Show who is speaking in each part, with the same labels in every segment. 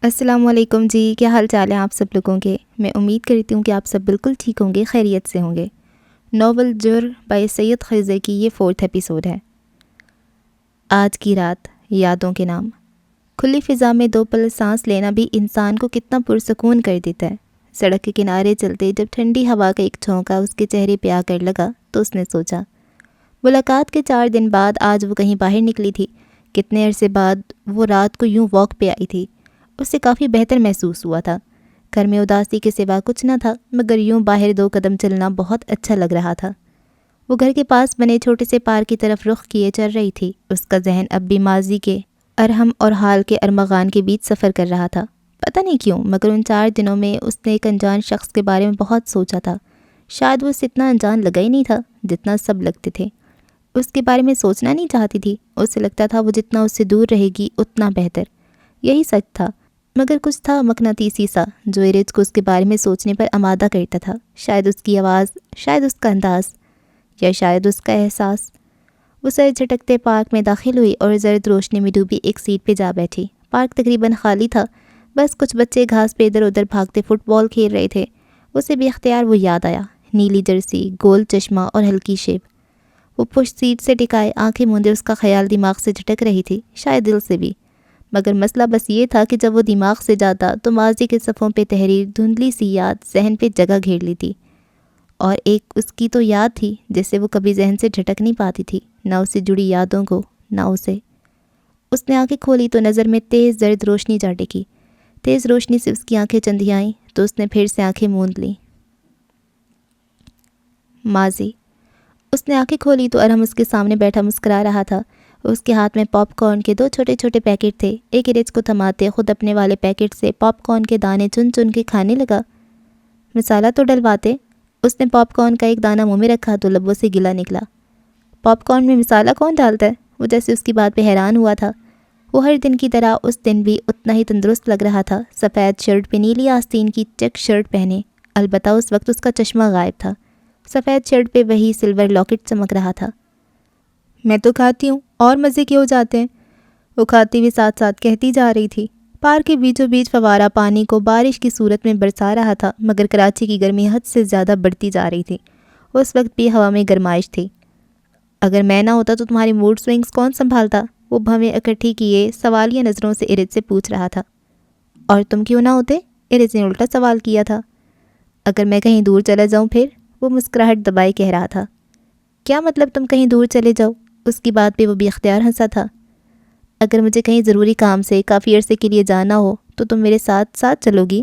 Speaker 1: السلام علیکم جی، کیا حال چال ہیں آپ سب لوگوں کے؟ میں امید کرتی ہوں کہ آپ سب بالکل ٹھیک ہوں گے، خیریت سے ہوں گے۔ ناول جر بائی سید خضر کی یہ 4 ایپیسوڈ ہے۔ آج کی رات، یادوں کے نام۔ کھلی فضا میں 2 پل سانس لینا بھی انسان کو کتنا پرسکون کر دیتا ہے۔ سڑک کے کنارے چلتے جب ٹھنڈی ہوا کا ایک جھونکا اس کے چہرے پہ آ کر لگا تو اس نے سوچا، ملاقات کے 4 دن بعد آج وہ کہیں باہر نکلی تھی۔ کتنے عرصے بعد وہ رات کو یوں واک پہ آئی تھی۔ اس سے کافی بہتر محسوس ہوا تھا۔ گھر میں اداسی کے سوا کچھ نہ تھا، مگر یوں باہر 2 قدم چلنا بہت اچھا لگ رہا تھا۔ وہ گھر کے پاس بنے چھوٹے سے پارک کی طرف رخ کیے چل رہی تھی۔ اس کا ذہن اب بھی ماضی کے ارحم اور حال کے ارمغان کے بیچ سفر کر رہا تھا۔ پتہ نہیں کیوں، مگر ان 4 دنوں میں اس نے ایک انجان شخص کے بارے میں بہت سوچا تھا۔ شاید وہ اس سے اتنا انجان لگا ہی نہیں تھا جتنا سب لگتے تھے۔ اس کے بارے میں سوچنا نہیں چاہتی تھی۔ اسے لگتا تھا وہ جتنا اس سے دور رہے گی اتنا بہتر۔ یہی سچ تھا، مگر کچھ تھا مقناطیسی سا جو ایرج کو اس کے بارے میں سوچنے پر آمادہ کرتا تھا۔ شاید اس کی آواز، شاید اس کا انداز، یا شاید اس کا احساس۔ وہ سر جھٹکتے پارک میں داخل ہوئی اور زرد روشنی میں ڈوبی ایک سیٹ پہ جا بیٹھی۔ پارک تقریباً خالی تھا، بس کچھ بچے گھاس پہ ادھر ادھر بھاگتے فٹ بال کھیل رہے تھے۔ اسے بھی اختیار وہ یاد آیا، نیلی جرسی، گول چشمہ اور ہلکی شیپ۔ وہ پشت سیٹ سے ٹکائے آنکھیں موندے اس کا خیال دماغ سے جھٹک رہی تھی، شاید دل سے بھی۔ مگر مسئلہ بس یہ تھا کہ جب وہ دماغ سے جاتا تو ماضی کے صفوں پہ تحریر دھندلی سی یاد ذہن پہ جگہ گھیر لیتی، اور ایک اس کی تو یاد تھی جسے وہ کبھی ذہن سے جھٹک نہیں پاتی تھی، نہ اس سے جڑی یادوں کو، نہ اسے۔ اس نے آنکھیں کھولی تو نظر میں تیز زرد روشنی جا ٹکی۔ تیز روشنی سے اس کی آنکھیں چندھیائیں تو اس نے پھر سے آنکھیں موند لیں۔ ماضی۔ اس نے آنکھیں کھولی تو ارحم اس کے سامنے بیٹھا مسکرا رہا تھا۔ اس کے ہاتھ میں پاپ کارن کے 2 چھوٹے چھوٹے پیکٹ تھے۔ ایک ایرج کو تھماتے خود اپنے والے پیکٹ سے پاپ کارن کے دانے چن چن کے کھانے لگا۔ مسالہ تو ڈلواتے۔ اس نے پاپ کارن کا ایک دانہ منہ میں رکھا تو لبوں سے گلا نکلا۔ پاپ کارن میں مسالہ کون ڈالتا ہے؟ وہ جیسے اس کی بات پہ حیران ہوا تھا۔ وہ ہر دن کی طرح اس دن بھی اتنا ہی تندرست لگ رہا تھا، سفید شرٹ پہ نیلی آستین کی چیک شرٹ پہنے۔ البتہ اس وقت اس کا چشمہ غائب تھا۔ سفید شرٹ پہ وہی سلور لاکٹ چمک رہا تھا۔ میں تو کھاتی ہوں، اور مزے کے ہو جاتے ہیں، وہ کھاتی ہوئی ساتھ ساتھ کہتی جا رہی تھی۔ پارک کے بیچوں بیچ فوارہ پانی کو بارش کی صورت میں برسا رہا تھا، مگر کراچی کی گرمی حد سے زیادہ بڑھتی جا رہی تھی۔ اس وقت بھی ہوا میں گرمائش تھی۔ اگر میں نہ ہوتا تو تمہاری موڈ سوئنگز کون سنبھالتا؟ وہ بھویں اکٹھی کیے سوالیہ نظروں سے ایرج سے پوچھ رہا تھا۔ اور تم کیوں نہ ہوتے؟ ایرج نے الٹا سوال کیا تھا۔ اگر میں کہیں دور چلا جاؤں پھر؟ وہ مسکراہٹ دبائے کہہ رہا تھا۔ کیا مطلب تم کہیں دور چلے جاؤ؟ اس کی بات پہ وہ بھی اختیار ہنسا تھا۔ اگر مجھے کہیں ضروری کام سے کافی عرصے کے لیے جانا ہو تو تم میرے ساتھ ساتھ چلو گی؟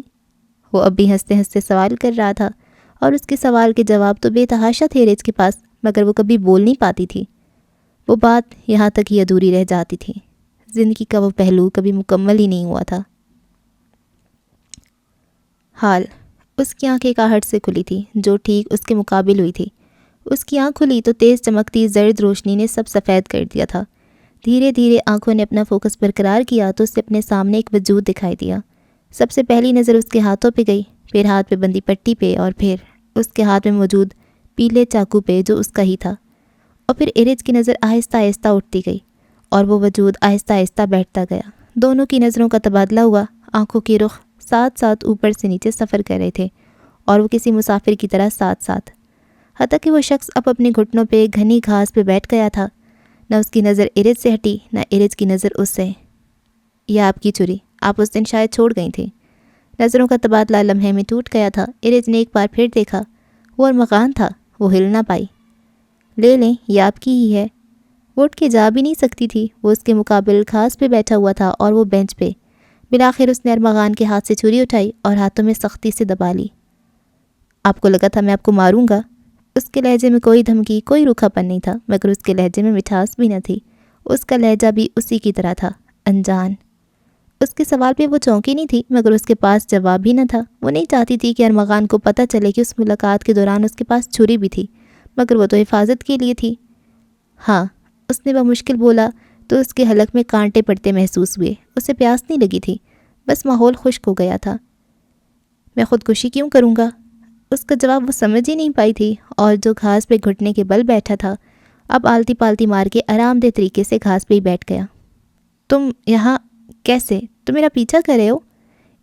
Speaker 1: وہ اب بھی ہنستے ہنستے سوال کر رہا تھا، اور اس کے سوال کے جواب تو بے تحاشا تھے ایرج کے پاس، مگر وہ کبھی بول نہیں پاتی تھی۔ وہ بات یہاں تک ہی ادھوری رہ جاتی تھی۔ زندگی کا وہ پہلو کبھی مکمل ہی نہیں ہوا تھا۔ حال۔ اس کی آنکھ ایک آہٹ سے کھلی تھی جو ٹھیک اس کے مقابل ہوئی تھی۔ اس کی آنکھ کھلی تو تیز چمکتی زرد روشنی نے سب سفید کر دیا تھا۔ دھیرے دھیرے آنکھوں نے اپنا فوکس برقرار کیا تو اسے اپنے سامنے ایک وجود دکھائی دیا۔ سب سے پہلی نظر اس کے ہاتھوں پہ گئی، پھر ہاتھ پہ بندی پٹی پہ، اور پھر اس کے ہاتھ میں موجود پیلے چاقو پہ جو اس کا ہی تھا، اور پھر ایرج کی نظر آہستہ آہستہ اٹھتی گئی اور وہ وجود آہستہ آہستہ بیٹھتا گیا۔ دونوں کی نظروں کا تبادلہ ہوا۔ آنکھوں کی رخ ساتھ ساتھ اوپر سے نیچے سفر کر رہے تھے، اور وہ کسی مسافر کی طرح ساتھ ساتھ، حتیٰ کہ وہ شخص اب اپنے گھٹنوں پہ گھنی گھاس پہ بیٹھ گیا تھا۔ نہ اس کی نظر ایرج سے ہٹی، نہ ایرج کی نظر اس سے۔ یہ آپ کی چوری، آپ اس دن شاید چھوڑ گئی تھیں۔ نظروں کا تبادلہ لمحے میں ٹوٹ گیا تھا۔ ایرج نے ایک بار پھر دیکھا، وہ ارمغان تھا، وہ ہل نہ پائی۔ لے لیں، یہ آپ کی ہی ہے۔ وہ اٹھ کے جا بھی نہیں سکتی تھی۔ وہ اس کے مقابل گھاس پہ بیٹھا ہوا تھا اور وہ بینچ پہ۔ بالآخر اس نے ارمغان کے ہاتھ سے چھری اٹھائی اور ہاتھوں میں سختی سے دبا لی۔ آپ کو لگا تھا میں آپ کو ماروں گا؟ اس کے لہجے میں کوئی دھمکی، کوئی روکھا پن نہیں تھا، مگر اس کے لہجے میں مٹھاس بھی نہ تھی۔ اس کا لہجہ بھی اسی کی طرح تھا، انجان۔ اس کے سوال پہ وہ چونکی نہیں تھی، مگر اس کے پاس جواب بھی نہ تھا۔ وہ نہیں چاہتی تھی کہ ارمغان کو پتہ چلے کہ اس ملاقات کے دوران اس کے پاس چھری بھی تھی، مگر وہ تو حفاظت کے لیے تھی۔ ہاں، اس نے بمشکل بولا تو اس کے حلق میں کانٹے پڑتے محسوس ہوئے۔ اسے پیاس نہیں لگی تھی، بس ماحول خشک ہو گیا تھا۔ میں خودکشی کیوں کروں گا؟ اس کا جواب وہ سمجھ ہی نہیں پائی تھی، اور جو گھاس پہ گھٹنے کے بل بیٹھا تھا اب آلتی پالتی مار کے آرام دہ طریقے سے گھاس پہ ہی بیٹھ گیا۔ تم یہاں کیسے؟ تم میرا پیچھا کر رہے ہو؟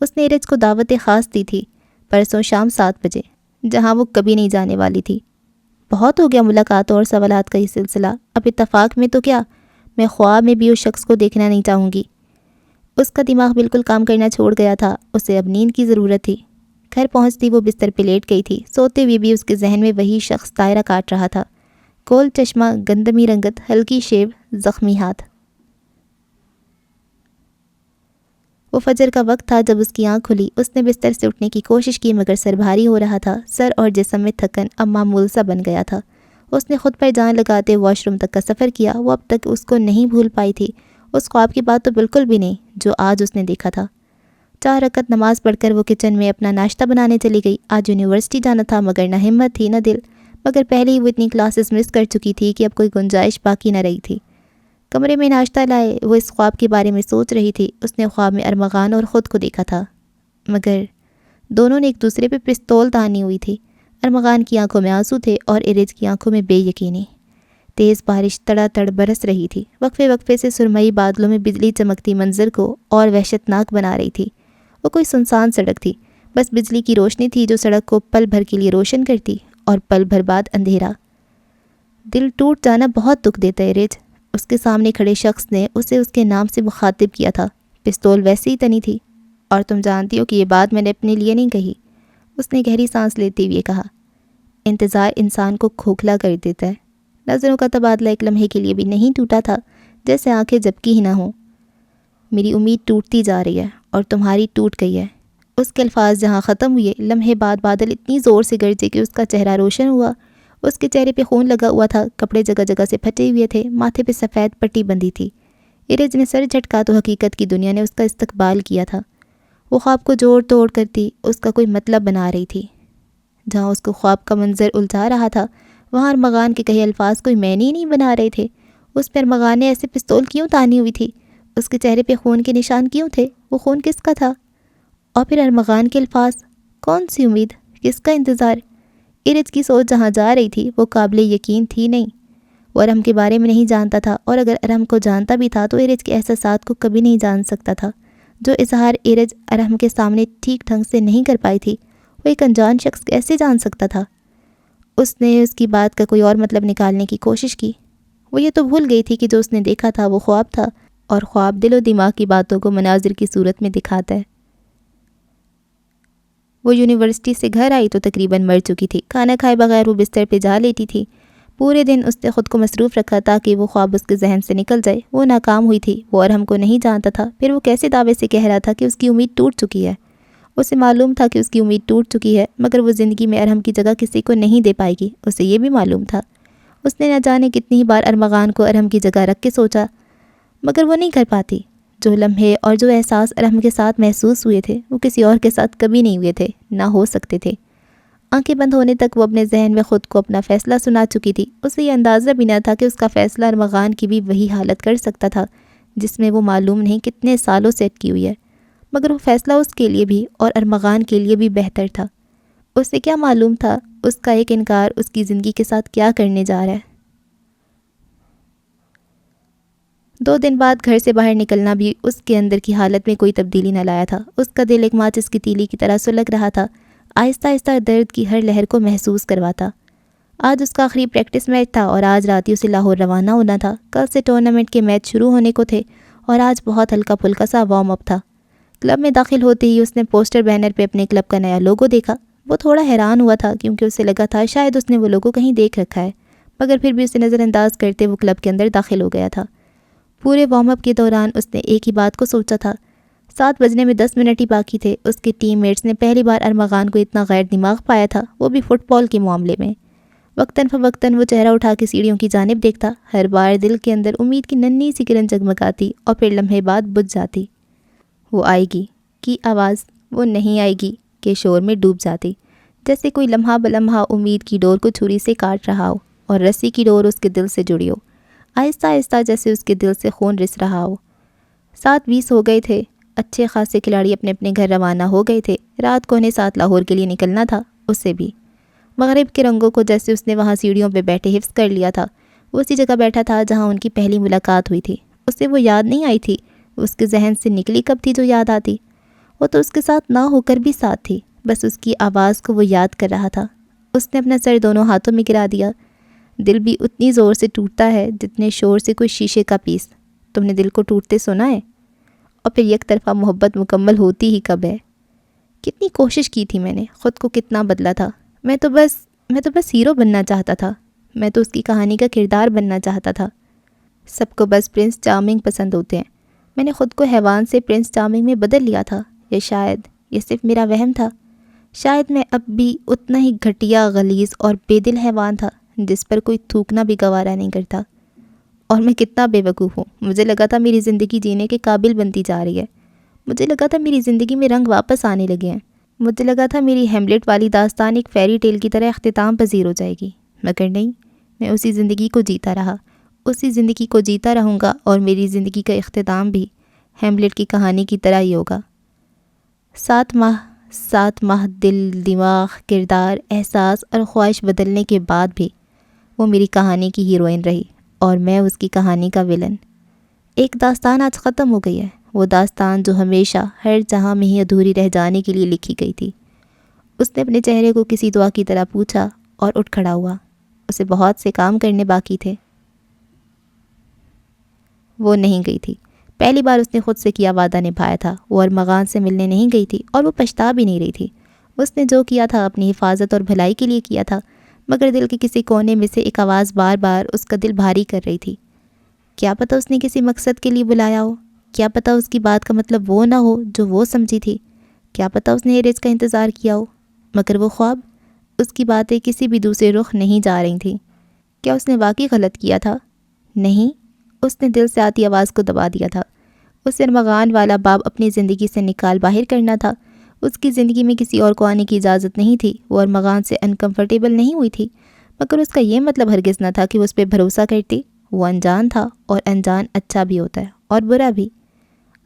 Speaker 1: اس نے ارج کو دعوت خاص دی تھی پرسوں شام 7 بجے، جہاں وہ کبھی نہیں جانے والی تھی۔ بہت ہو گیا ملاقاتوں اور سوالات کا یہ سلسلہ، اب اتفاق میں تو کیا، میں خواب میں بھی اس شخص کو دیکھنا نہیں چاہوں گی۔ اس کا دماغ بالکل کام کرنا چھوڑ گیا تھا، اسے اب نیند کی ضرورت تھی۔ گھر پہنچتی وہ بستر پہ لیٹ گئی تھی، سوتے ہوئے بھی اس کے ذہن میں وہی شخص دائرہ کاٹ رہا تھا، گول چشمہ، گندمی رنگت، ہلکی شیو، زخمی ہاتھ۔ وہ فجر کا وقت تھا جب اس کی آنکھ کھلی۔ اس نے بستر سے اٹھنے کی کوشش کی مگر سر بھاری ہو رہا تھا، سر اور جسم میں تھکن اب معمول سا بن گیا تھا۔ اس نے خود پر جان لگاتے واش روم تک کا سفر کیا، وہ اب تک اس کو نہیں بھول پائی تھی، اس خواب کی بات تو بالکل بھی نہیں جو آج اس نے دیکھا تھا۔ 4 رکعت نماز پڑھ کر وہ کچن میں اپنا ناشتہ بنانے چلی گئی۔ آج یونیورسٹی جانا تھا مگر نہ ہمت تھی نہ دل، مگر پہلے ہی وہ اتنی کلاسز مس کر چکی تھی کہ اب کوئی گنجائش باقی نہ رہی تھی۔ کمرے میں ناشتہ لائے وہ اس خواب کے بارے میں سوچ رہی تھی۔ اس نے خواب میں ارمغان اور خود کو دیکھا تھا، مگر دونوں نے ایک دوسرے پہ پستول تانی ہوئی تھی۔ ارمغان کی آنکھوں میں آنسو تھے اور ارج کی آنکھوں میں بے یقینی۔ تیز بارش تڑا تڑ برس رہی تھی، وقفے وقفے سے سرمئی بادلوں میں بجلی چمکتی منظر کو اور وحشتناک بنا رہی تھی۔ وہ کوئی سنسان سڑک تھی، بس بجلی کی روشنی تھی جو سڑک کو پل بھر کے لیے روشن کرتی اور پل بھر بعد اندھیرا۔ دل ٹوٹ جانا بہت دکھ دیتا ہے ارج۔ اس کے سامنے کھڑے شخص نے اسے اس کے نام سے مخاطب کیا تھا، پستول ویسے ہی تنی تھی، اور تم جانتی ہو کہ یہ بات میں نے اپنے لیے نہیں کہی۔ اس نے گہری سانس لیتے ہوئے کہا، انتظار انسان کو کھوکھلا کر دیتا ہے۔ نظروں کا تبادلہ ایک لمحے کے لیے بھی نہیں ٹوٹا تھا، جیسے آنکھیں جھپکی ہی نہ ہوں۔ میری امید ٹوٹتی جا رہی ہے اور تمہاری ٹوٹ گئی ہے۔ اس کے الفاظ جہاں ختم ہوئے، لمحے بعد بادل اتنی زور سے گرجے کہ اس کا چہرہ روشن ہوا۔ اس کے چہرے پہ خون لگا ہوا تھا، کپڑے جگہ جگہ سے پھٹے ہوئے تھے، ماتھے پہ سفید پٹی بندھی تھی۔ ارج نے سر جھٹکا تو حقیقت کی دنیا نے اس کا استقبال کیا تھا۔ وہ خواب کو جوڑ توڑ کرتی اس کا کوئی مطلب بنا رہی تھی۔ جہاں اس کو خواب کا منظر الجھا رہا تھا، وہاں ارمغان کے کہے الفاظ کوئی معنی ہی نہیں بنا رہے تھے۔ اس پر ارمغان نے ایسے پستول کیوں تانی ہوئی تھی؟ اس کے چہرے پہ خون کے نشان کیوں تھے؟ وہ خون کس کا تھا؟ اور پھر ارمغان کے الفاظ، کون سی امید، کس کا انتظار؟ ارج کی سوچ جہاں جا رہی تھی وہ قابل یقین تھی نہیں۔ وہ ارم کے بارے میں نہیں جانتا تھا، اور اگر ارم کو جانتا بھی تھا تو ارج کے احساسات کو کبھی نہیں جان سکتا تھا۔ جو اظہار ارج ارم کے سامنے ٹھیک ڈھنگ سے نہیں کر پائی تھی، وہ ایک انجان شخص کیسے جان سکتا تھا؟ اس نے اس کی بات کا کوئی اور مطلب نکالنے کی کوشش کی۔ وہ یہ تو بھول گئی تھی کہ جو اس نے دیکھا تھا وہ خواب تھا، اور خواب دل و دماغ کی باتوں کو مناظر کی صورت میں دکھاتا ہے۔ وہ یونیورسٹی سے گھر آئی تو تقریباً مر چکی تھی۔ کھانا کھائے بغیر وہ بستر پہ جا لیٹی تھی۔ پورے دن اس نے خود کو مصروف رکھا تاکہ وہ خواب اس کے ذہن سے نکل جائے۔ وہ ناکام ہوئی تھی، وہ ارحم کو نہیں جانتا تھا، پھر وہ کیسے دعوے سے کہہ رہا تھا کہ اس کی امید ٹوٹ چکی ہے؟ اسے معلوم تھا کہ اس کی امید ٹوٹ چکی ہے، مگر وہ زندگی میں ارحم کی جگہ کسی کو نہیں دے پائے گی، اسے یہ بھی معلوم تھا۔ اس نے نہ جانے کتنی ہی بار ارمغان کو ارحم کی جگہ رکھ کے سوچا، مگر وہ نہیں کر پاتی۔ جو لمحے اور جو احساس ارحم کے ساتھ محسوس ہوئے تھے وہ کسی اور کے ساتھ کبھی نہیں ہوئے تھے، نہ ہو سکتے تھے۔ آنکھیں بند ہونے تک وہ اپنے ذہن میں خود کو اپنا فیصلہ سنا چکی تھی۔ اسے یہ اندازہ بھی نہ تھا کہ اس کا فیصلہ ارمغان کی بھی وہی حالت کر سکتا تھا جس میں وہ معلوم نہیں کتنے سالوں سے اٹکی ہوئی ہے، مگر وہ فیصلہ اس کے لیے بھی اور ارمغان کے لیے بھی بہتر تھا۔ اسے کیا معلوم تھا اس کا ایک انکار اس کی زندگی کے ساتھ کیا کرنے جا رہا ہے۔ 2 دن بعد گھر سے باہر نکلنا بھی اس کے اندر کی حالت میں کوئی تبدیلی نہ لایا تھا۔ اس کا دل ایک ماچس کی تیلی کی طرح سلگ رہا تھا، آہستہ آہستہ درد کی ہر لہر کو محسوس کرواتا۔ آج اس کا آخری پریکٹس میچ تھا اور آج رات ہی اسے لاہور روانہ ہونا تھا۔ کل سے ٹورنامنٹ کے میچ شروع ہونے کو تھے اور آج بہت ہلکا پھلکا سا وارم اپ تھا۔ کلب میں داخل ہوتے ہی اس نے پوسٹر بینر پہ اپنے کلب کا نیا لوگو دیکھا۔ وہ تھوڑا حیران ہوا تھا کیونکہ اسے لگا تھا شاید اس نے وہ لوگو کہیں دیکھ رکھا ہے، مگر پھر بھی اسے نظر انداز کرتے وہ کلب کے اندر داخل ہو گیا تھا۔ پورے وارم اپ کے دوران اس نے ایک ہی بات کو سوچا تھا۔ 7 بجنے میں 10 منٹ ہی باقی تھے۔ اس کے ٹیم میٹس نے پہلی بار ارمغان کو اتنا غیر دماغ پایا تھا، وہ بھی فٹ بال کے معاملے میں۔ وقتاً فوقتاً وہ چہرہ اٹھا کے سیڑھیوں کی جانب دیکھتا، ہر بار دل کے اندر امید کی ننھی سی کرن جگمگاتی اور پھر لمحے بعد بجھ جاتی۔ وہ آئے گی کی آواز، وہ نہیں آئے گی کے شور میں ڈوب جاتی، جیسے کوئی لمحہ بلمحہ امید کی ڈور کو چھری سے کاٹ رہا ہو اور رسی کی ڈور اس کے دل سے جڑی ہو، آہستہ آہستہ جیسے اس کے دل سے خون رس رہا ہو۔ 7:20 ہو گئے تھے۔ اچھے خاصے کھلاڑی اپنے اپنے گھر روانہ ہو گئے تھے۔ رات کو انہیں 7 لاہور کے لیے نکلنا تھا، اسے بھی۔ مغرب کے رنگوں کو جیسے اس نے وہاں سیڑھیوں پہ بیٹھے حفظ کر لیا تھا۔ وہ اسی جگہ بیٹھا تھا جہاں ان کی پہلی ملاقات ہوئی تھی۔ اسے وہ یاد نہیں آئی تھی، اس کے ذہن سے نکلی کب تھی جو یاد آتی۔ وہ تو اس کے ساتھ نہ ہو کر بھی ساتھ تھی، بس اس کی آواز کو وہ یاد کر رہا تھا۔ اس نے اپنا سر دونوں ہاتھوں میں گرا دیا۔ دل بھی اتنی زور سے ٹوٹتا ہے جتنے شور سے کوئی شیشے کا پیس۔ تم نے دل کو ٹوٹتے سنا ہے؟ اور پھر یک طرفہ محبت مکمل ہوتی ہی کب ہے؟ کتنی کوشش کی تھی میں نے، خود کو کتنا بدلا تھا۔ میں تو بس ہیرو بننا چاہتا تھا، میں تو اس کی کہانی کا کردار بننا چاہتا تھا۔ سب کو بس پرنس چارمنگ پسند ہوتے ہیں، میں نے خود کو حیوان سے پرنس چارمنگ میں بدل لیا تھا۔ یا شاید یہ صرف میرا وہم تھا، شاید میں اب بھی اتنا ہی گھٹیا، غلیظ اور بے دل حیوان تھا جس پر کوئی تھوکنا بھی گوارا نہیں کرتا۔ اور میں کتنا بے وقوف ہوں، مجھے لگا تھا میری زندگی جینے کے قابل بنتی جا رہی ہے، مجھے لگا تھا میری زندگی میں رنگ واپس آنے لگے ہیں، مجھے لگا تھا میری ہیملیٹ والی داستان ایک فیری ٹیل کی طرح اختتام پذیر ہو جائے گی، مگر نہیں، میں اسی زندگی کو جیتا رہا، اسی زندگی کو جیتا رہوں گا، اور میری زندگی کا اختتام بھی ہیملیٹ کی کہانی کی طرح ہی ہوگا۔ 7 ماہ دل، دماغ، کردار، احساس اور خواہش بدلنے کے بعد بھی وہ میری کہانی کی ہیروئن رہی اور میں اس کی کہانی کا ویلن۔ ایک داستان آج ختم ہو گئی ہے، وہ داستان جو ہمیشہ ہر جہاں میں ہی ادھوری رہ جانے کے لیے لکھی گئی تھی۔ اس نے اپنے چہرے کو کسی دعا کی طرح پوچھا اور اٹھ کھڑا ہوا۔ اسے بہت سے کام کرنے باقی تھے۔ وہ نہیں گئی تھی، پہلی بار اس نے خود سے کیا وعدہ نبھایا تھا۔ وہ ارمغان سے ملنے نہیں گئی تھی اور وہ پچھتا بھی نہیں رہی تھی۔ اس نے جو کیا تھا اپنی حفاظت اور بھلائی کے لیے کیا تھا، مگر دل کے کسی کونے میں سے ایک آواز بار بار اس کا دل بھاری کر رہی تھی۔ کیا پتہ اس نے کسی مقصد کے لیے بلایا ہو، کیا پتہ اس کی بات کا مطلب وہ نہ ہو جو وہ سمجھی تھی، کیا پتہ اس نے ایرج کا انتظار کیا ہو، مگر وہ خواب، اس کی باتیں کسی بھی دوسرے رخ نہیں جا رہی تھیں۔ کیا اس نے واقعی غلط کیا تھا؟ نہیں، اس نے دل سے آتی آواز کو دبا دیا تھا۔ اسے ارمغان والا باب اپنی زندگی سے نکال باہر کرنا تھا۔ اس کی زندگی میں کسی اور کو آنے کی اجازت نہیں تھی۔ وہ ارمغان سے انکمفرٹیبل نہیں ہوئی تھی، مگر اس کا یہ مطلب ہرگز نہ تھا کہ وہ اس پہ بھروسہ کرتی۔ وہ انجان تھا، اور انجان اچھا بھی ہوتا ہے اور برا بھی۔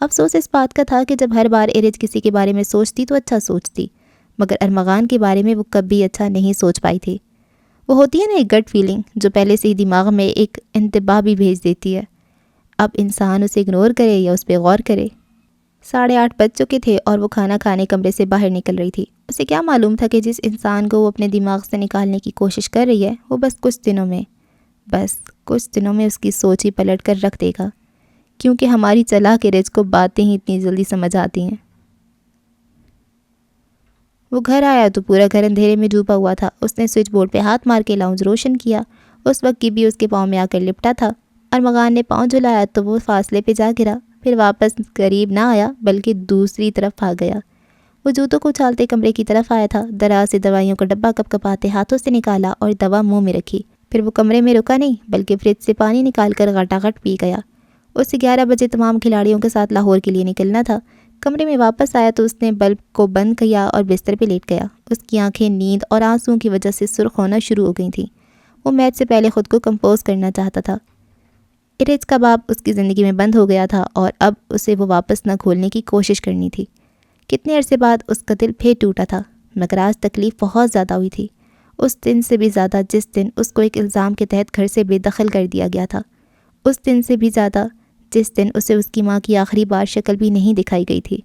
Speaker 1: افسوس اس بات کا تھا کہ جب ہر بار ایرج کسی کے بارے میں سوچتی تو اچھا سوچتی، مگر ارمغان کے بارے میں وہ کبھی اچھا نہیں سوچ پائی تھی۔ وہ ہوتی ہے نا ایک گٹ فیلنگ جو پہلے سے ہی دماغ میں ایک انتباہ بھی بھیج دیتی ہے، اب انسان اسے اگنور کرے یا اس پہ غور کرے۔ 8:30 بج چکے تھے اور وہ کھانا کھانے کمرے سے باہر نکل رہی تھی۔ اسے کیا معلوم تھا کہ جس انسان کو وہ اپنے دماغ سے نکالنے کی کوشش کر رہی ہے، وہ بس کچھ دنوں میں اس کی سوچ ہی پلٹ کر رکھ دے گا، کیونکہ ہماری چلاک ایرج کو باتیں ہی اتنی جلدی سمجھ آتی ہیں۔ وہ گھر آیا تو پورا گھر اندھیرے میں ڈوبا ہوا تھا۔ اس نے سوئچ بورڈ پہ ہاتھ مار کے لاؤنج روشن کیا۔ اس وقت کی بھی اس کے پاؤں میں آ کر لپٹا تھا۔ ارمغان نے پاؤں جھلایا تو وہ فاصلے پہ جا گرا، پھر واپس قریب نہ آیا بلکہ دوسری طرف بھاگ گیا۔ وہ جوتوں کو اچھالتے کمرے کی طرف آیا تھا، دراز سے دوائیوں کا ڈبہ کپ کپاتے ہاتھوں سے نکالا اور دوا منہ میں رکھی۔ پھر وہ کمرے میں رکا نہیں بلکہ فریج سے پانی نکال کر غٹا غٹ پی گیا۔ اس سے 11 بجے تمام کھلاڑیوں کے ساتھ لاہور کے لیے نکلنا تھا۔ کمرے میں واپس آیا تو اس نے بلب کو بند کیا اور بستر پہ لیٹ گیا۔ اس کی آنکھیں نیند اور آنسوؤں کی وجہ سے سرخ ہونا شروع ہو گئی تھیں۔ وہ میچ سے پہلے خود کو کمپوز کرنا چاہتا تھا۔ ایرج کا باب اس کی زندگی میں بند ہو گیا تھا اور اب اسے وہ واپس نہ کھولنے کی کوشش کرنی تھی۔ کتنے عرصے بعد اس کا دل پھر ٹوٹا تھا، مگر آج تکلیف بہت زیادہ ہوئی تھی، اس دن سے بھی زیادہ جس دن اس کو ایک الزام کے تحت گھر سے بے دخل کر دیا گیا تھا، اس دن سے بھی زیادہ جس دن اسے اس کی ماں کی آخری بار شکل بھی نہیں دکھائی گئی تھی،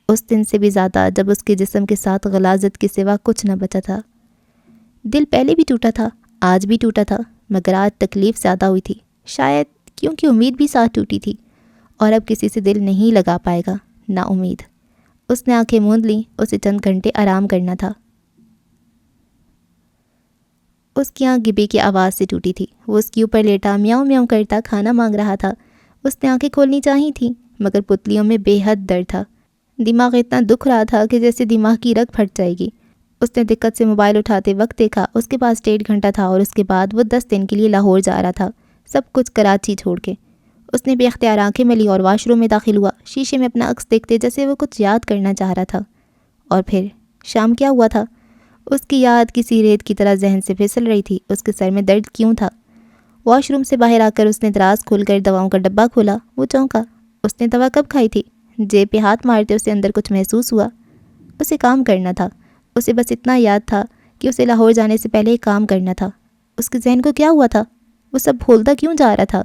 Speaker 1: اس دن سے بھی زیادہ جب اس کے جسم کے ساتھ غلاظت کے سوا کچھ نہ بچا تھا۔ دل پہلے بھی ٹوٹا تھا، آج بھی ٹوٹا تھا، مگر آج تکلیف زیادہ ہوئی تھی، شاید کیونکہ امید بھی ساتھ ٹوٹی تھی، اور اب کسی سے دل نہیں لگا پائے گا، نا امید۔ اس نے آنکھیں موند لیں، اسے چند گھنٹے آرام کرنا تھا۔ اس کی آنکھ گبی کی آواز سے ٹوٹی تھی۔ وہ اس کے اوپر لیٹا میاؤں میاؤں کرتا کھانا مانگ رہا تھا۔ اس نے آنکھیں کھولنی چاہی تھیں، مگر پتلیوں میں بے حد درد تھا۔ دماغ اتنا دکھ رہا تھا کہ جیسے دماغ کی رگ پھٹ جائے گی۔ اس نے دقت سے موبائل اٹھاتے وقت دیکھا اس کے پاس 1.5 گھنٹہ تھا، اور اس کے بعد وہ 10 دن کے لیے لاہور جا رہا تھا، سب کچھ کراچی چھوڑ کے۔ اس نے بے اختیار آنکھیں ملی اور واش روم میں داخل ہوا، شیشے میں اپنا عکس دیکھتے جیسے وہ کچھ یاد کرنا چاہ رہا تھا۔ اور پھر شام کیا ہوا تھا؟ اس کی یاد کسی ریت کی طرح ذہن سے پھسل رہی تھی۔ اس کے سر میں درد کیوں تھا؟ واش روم سے باہر آ کر اس نے دراز کھول کر دواؤں کا ڈبہ کھولا۔ وہ چونکا، اس نے دوا کب کھائی تھی؟ جیب پہ ہاتھ مارتے اسے اندر کچھ محسوس ہوا۔ اسے کام کرنا تھا، اسے بس اتنا یاد تھا کہ اسے لاہور جانے سے پہلے کام کرنا تھا۔ اس کے ذہن کو کیا ہوا تھا؟ وہ سب بھولتا کیوں جا رہا تھا؟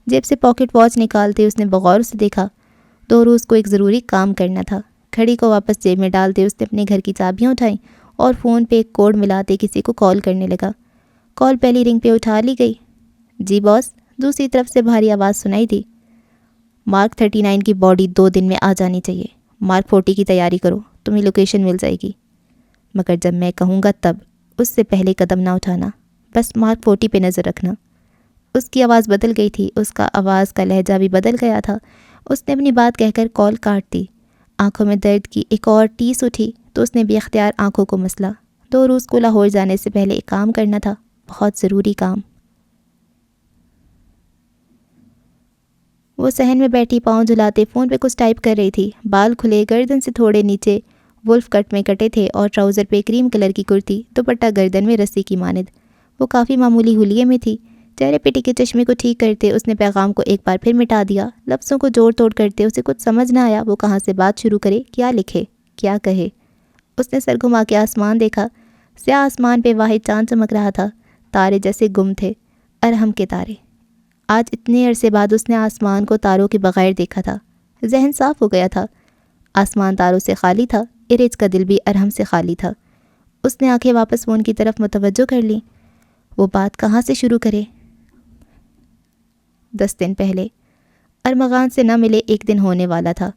Speaker 1: جیب سے پاکٹ واچ نکالتے اس نے بغور سے دیکھا، 2 روز کو ایک ضروری کام کرنا تھا۔ گھڑی کو واپس جیب میں ڈالتے اس نے اپنے گھر کی چابیاں اٹھائیں اور فون پہ ایک کوڈ ملاتے کسی کو کال کرنے لگا۔ کال پہلی رنگ پہ اٹھا لی گئی۔ جی باس، دوسری طرف سے بھاری آواز سنائی دی۔ مارک 39 کی باڈی 2 دن میں آ جانی چاہیے۔ مارک 40 کی تیاری کرو، تمہیں لوکیشن مل جائے گی، مگر جب میں کہوں گا تب، اس سے پہلے قدم نہ اٹھانا، بس مارک 40 پہ نظر رکھنا۔ اس کی آواز بدل گئی تھی، اس کا آواز کا لہجہ بھی بدل گیا تھا۔ اس نے اپنی بات کہہ کر کال کاٹ دی۔ آنکھوں میں درد کی ایک اور ٹیس اٹھی تو اس نے بے اختیار آنکھوں کو مسلا۔ 2 روز کو لاہور جانے سے پہلے ایک کام کرنا تھا، بہت ضروری کام۔ وہ صحن میں بیٹھی پاؤں جھلاتے فون پہ کچھ ٹائپ کر رہی تھی۔ بال کھلے، گردن سے تھوڑے نیچے ولف کٹ میں کٹے تھے اور ٹراؤزر پہ کریم کلر کی کرتی، دوپٹہ گردن میں رسی کی مانند۔ وہ کافی معمولی حلیے میں تھی۔ چہرے پہ ٹکے چشمے کو ٹھیک کرتے اس نے پیغام کو ایک بار پھر مٹا دیا۔ لفظوں کو جوڑ توڑ کرتے اسے کچھ سمجھ نہ آیا، وہ کہاں سے بات شروع کرے، کیا لکھے، کیا کہے۔ اس نے سر گھما کے آسمان دیکھا۔ سیاہ آسمان پہ واحد چاند چمک رہا تھا، تارے جیسے گم تھے، ارحم کے تارے۔ آج اتنے عرصے بعد اس نے آسمان کو تاروں کے بغیر دیکھا تھا۔ ذہن صاف ہو گیا تھا۔ آسمان تاروں سے خالی تھا، ارج کا دل بھی ارحم سے خالی تھا۔ اس نے آنکھیں واپس فون کی طرف متوجہ کر لیں۔ وہ بات کہاں سے شروع کرے؟ 10 دن پہلے ارمغان سے نہ ملے 1 دن ہونے والا تھا۔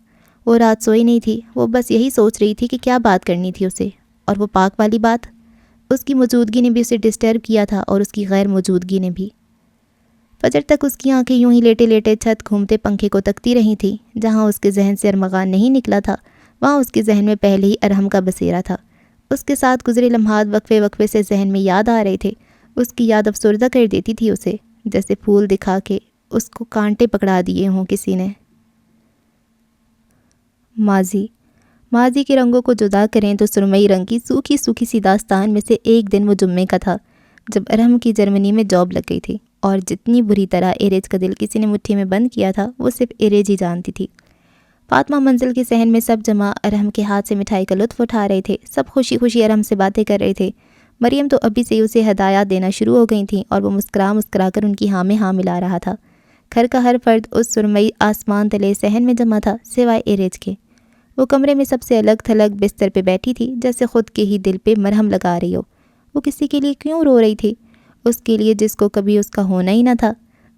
Speaker 1: وہ رات سوئی نہیں تھی، وہ بس یہی سوچ رہی تھی کہ کیا بات کرنی تھی اسے، اور وہ پاک والی بات۔ اس کی موجودگی نے بھی اسے ڈسٹرب کیا تھا اور اس کی غیر موجودگی نے بھی۔ فجر تک اس کی آنکھیں یوں ہی لیٹے لیٹے چھت گھومتے پنکھے کو تکتی رہی تھیں۔ جہاں اس کے ذہن سے ارمغان نہیں نکلا تھا، وہاں اس کے ذہن میں پہلے ہی ارحم کا بسیرا تھا۔ اس کے ساتھ گزرے لمحات وقفے وقفے سے ذہن میں یاد آ رہے تھے۔ اس کی یاد افسردہ کر دیتی تھی اسے، جیسے پھول دکھا کے اس کو کانٹے پکڑا دیے ہوں کسی نے۔ ماضی کے رنگوں کو جدا کریں تو سرمئی رنگ کی سوکھی سوکھی سی داستان میں سے ایک دن وہ جمعے کا تھا جب ارحم کی جرمنی میں جاب لگ گئی تھی، اور جتنی بری طرح ایرج کا دل کسی نے مٹھی میں بند کیا تھا وہ صرف ایرج ہی جانتی تھی۔ فاطمہ منزل کے صحن میں سب جمع ارحم کے ہاتھ سے مٹھائی کا لطف اٹھا رہے تھے۔ سب خوشی خوشی ارحم سے باتیں کر رہے تھے۔ مریم تو ابھی سے ہی اسے ہدایات دینا شروع ہو گئی تھیں اور وہ مسکرا کر ان کی ہاں میں ہاں ملا رہا تھا۔ گھر کا ہر فرد اس سرمئی آسمان تلے صحن میں جمع تھا سوائے ایرج کے۔ وہ کمرے میں سب سے الگ تھلگ بستر پہ بیٹھی تھی، جیسے خود کے ہی دل پہ مرہم لگا رہی ہو۔ وہ کسی کے لیے کیوں رو رہی تھی؟ اس کے لیے جس کو کبھی اس کا ہونا ہی نہ تھا۔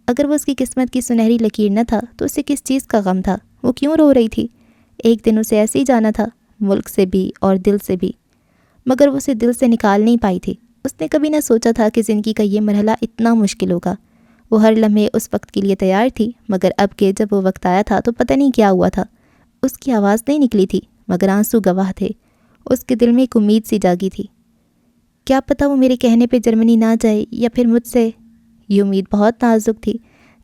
Speaker 1: اگر وہ اس کی قسمت کی سنہری لکیر نہ تھا تو اسے کس چیز کا غم تھا؟ وہ کیوں رو رہی تھی؟ ایک دن اسے ایسے ہی جانا تھا، ملک سے بھی اور دل سے بھی، مگر وہ اسے دل سے نکال نہیں پائی تھی۔ اس نے کبھی نہ سوچا تھا کہ زندگی کا یہ مرحلہ اتنا مشکل ہوگا۔ وہ ہر لمحے اس وقت کے لیے تیار تھی، مگر اب کہ جب وہ وقت آیا تھا تو پتہ نہیں کیا ہوا تھا۔ اس کی آواز نہیں نکلی تھی، مگر آنسو گواہ تھے۔ اس کے دل میں ایک امید سی جاگی تھی، کیا پتہ وہ میرے کہنے پہ جرمنی نہ جائے یا پھر مجھ سے۔ یہ امید بہت نازک تھی،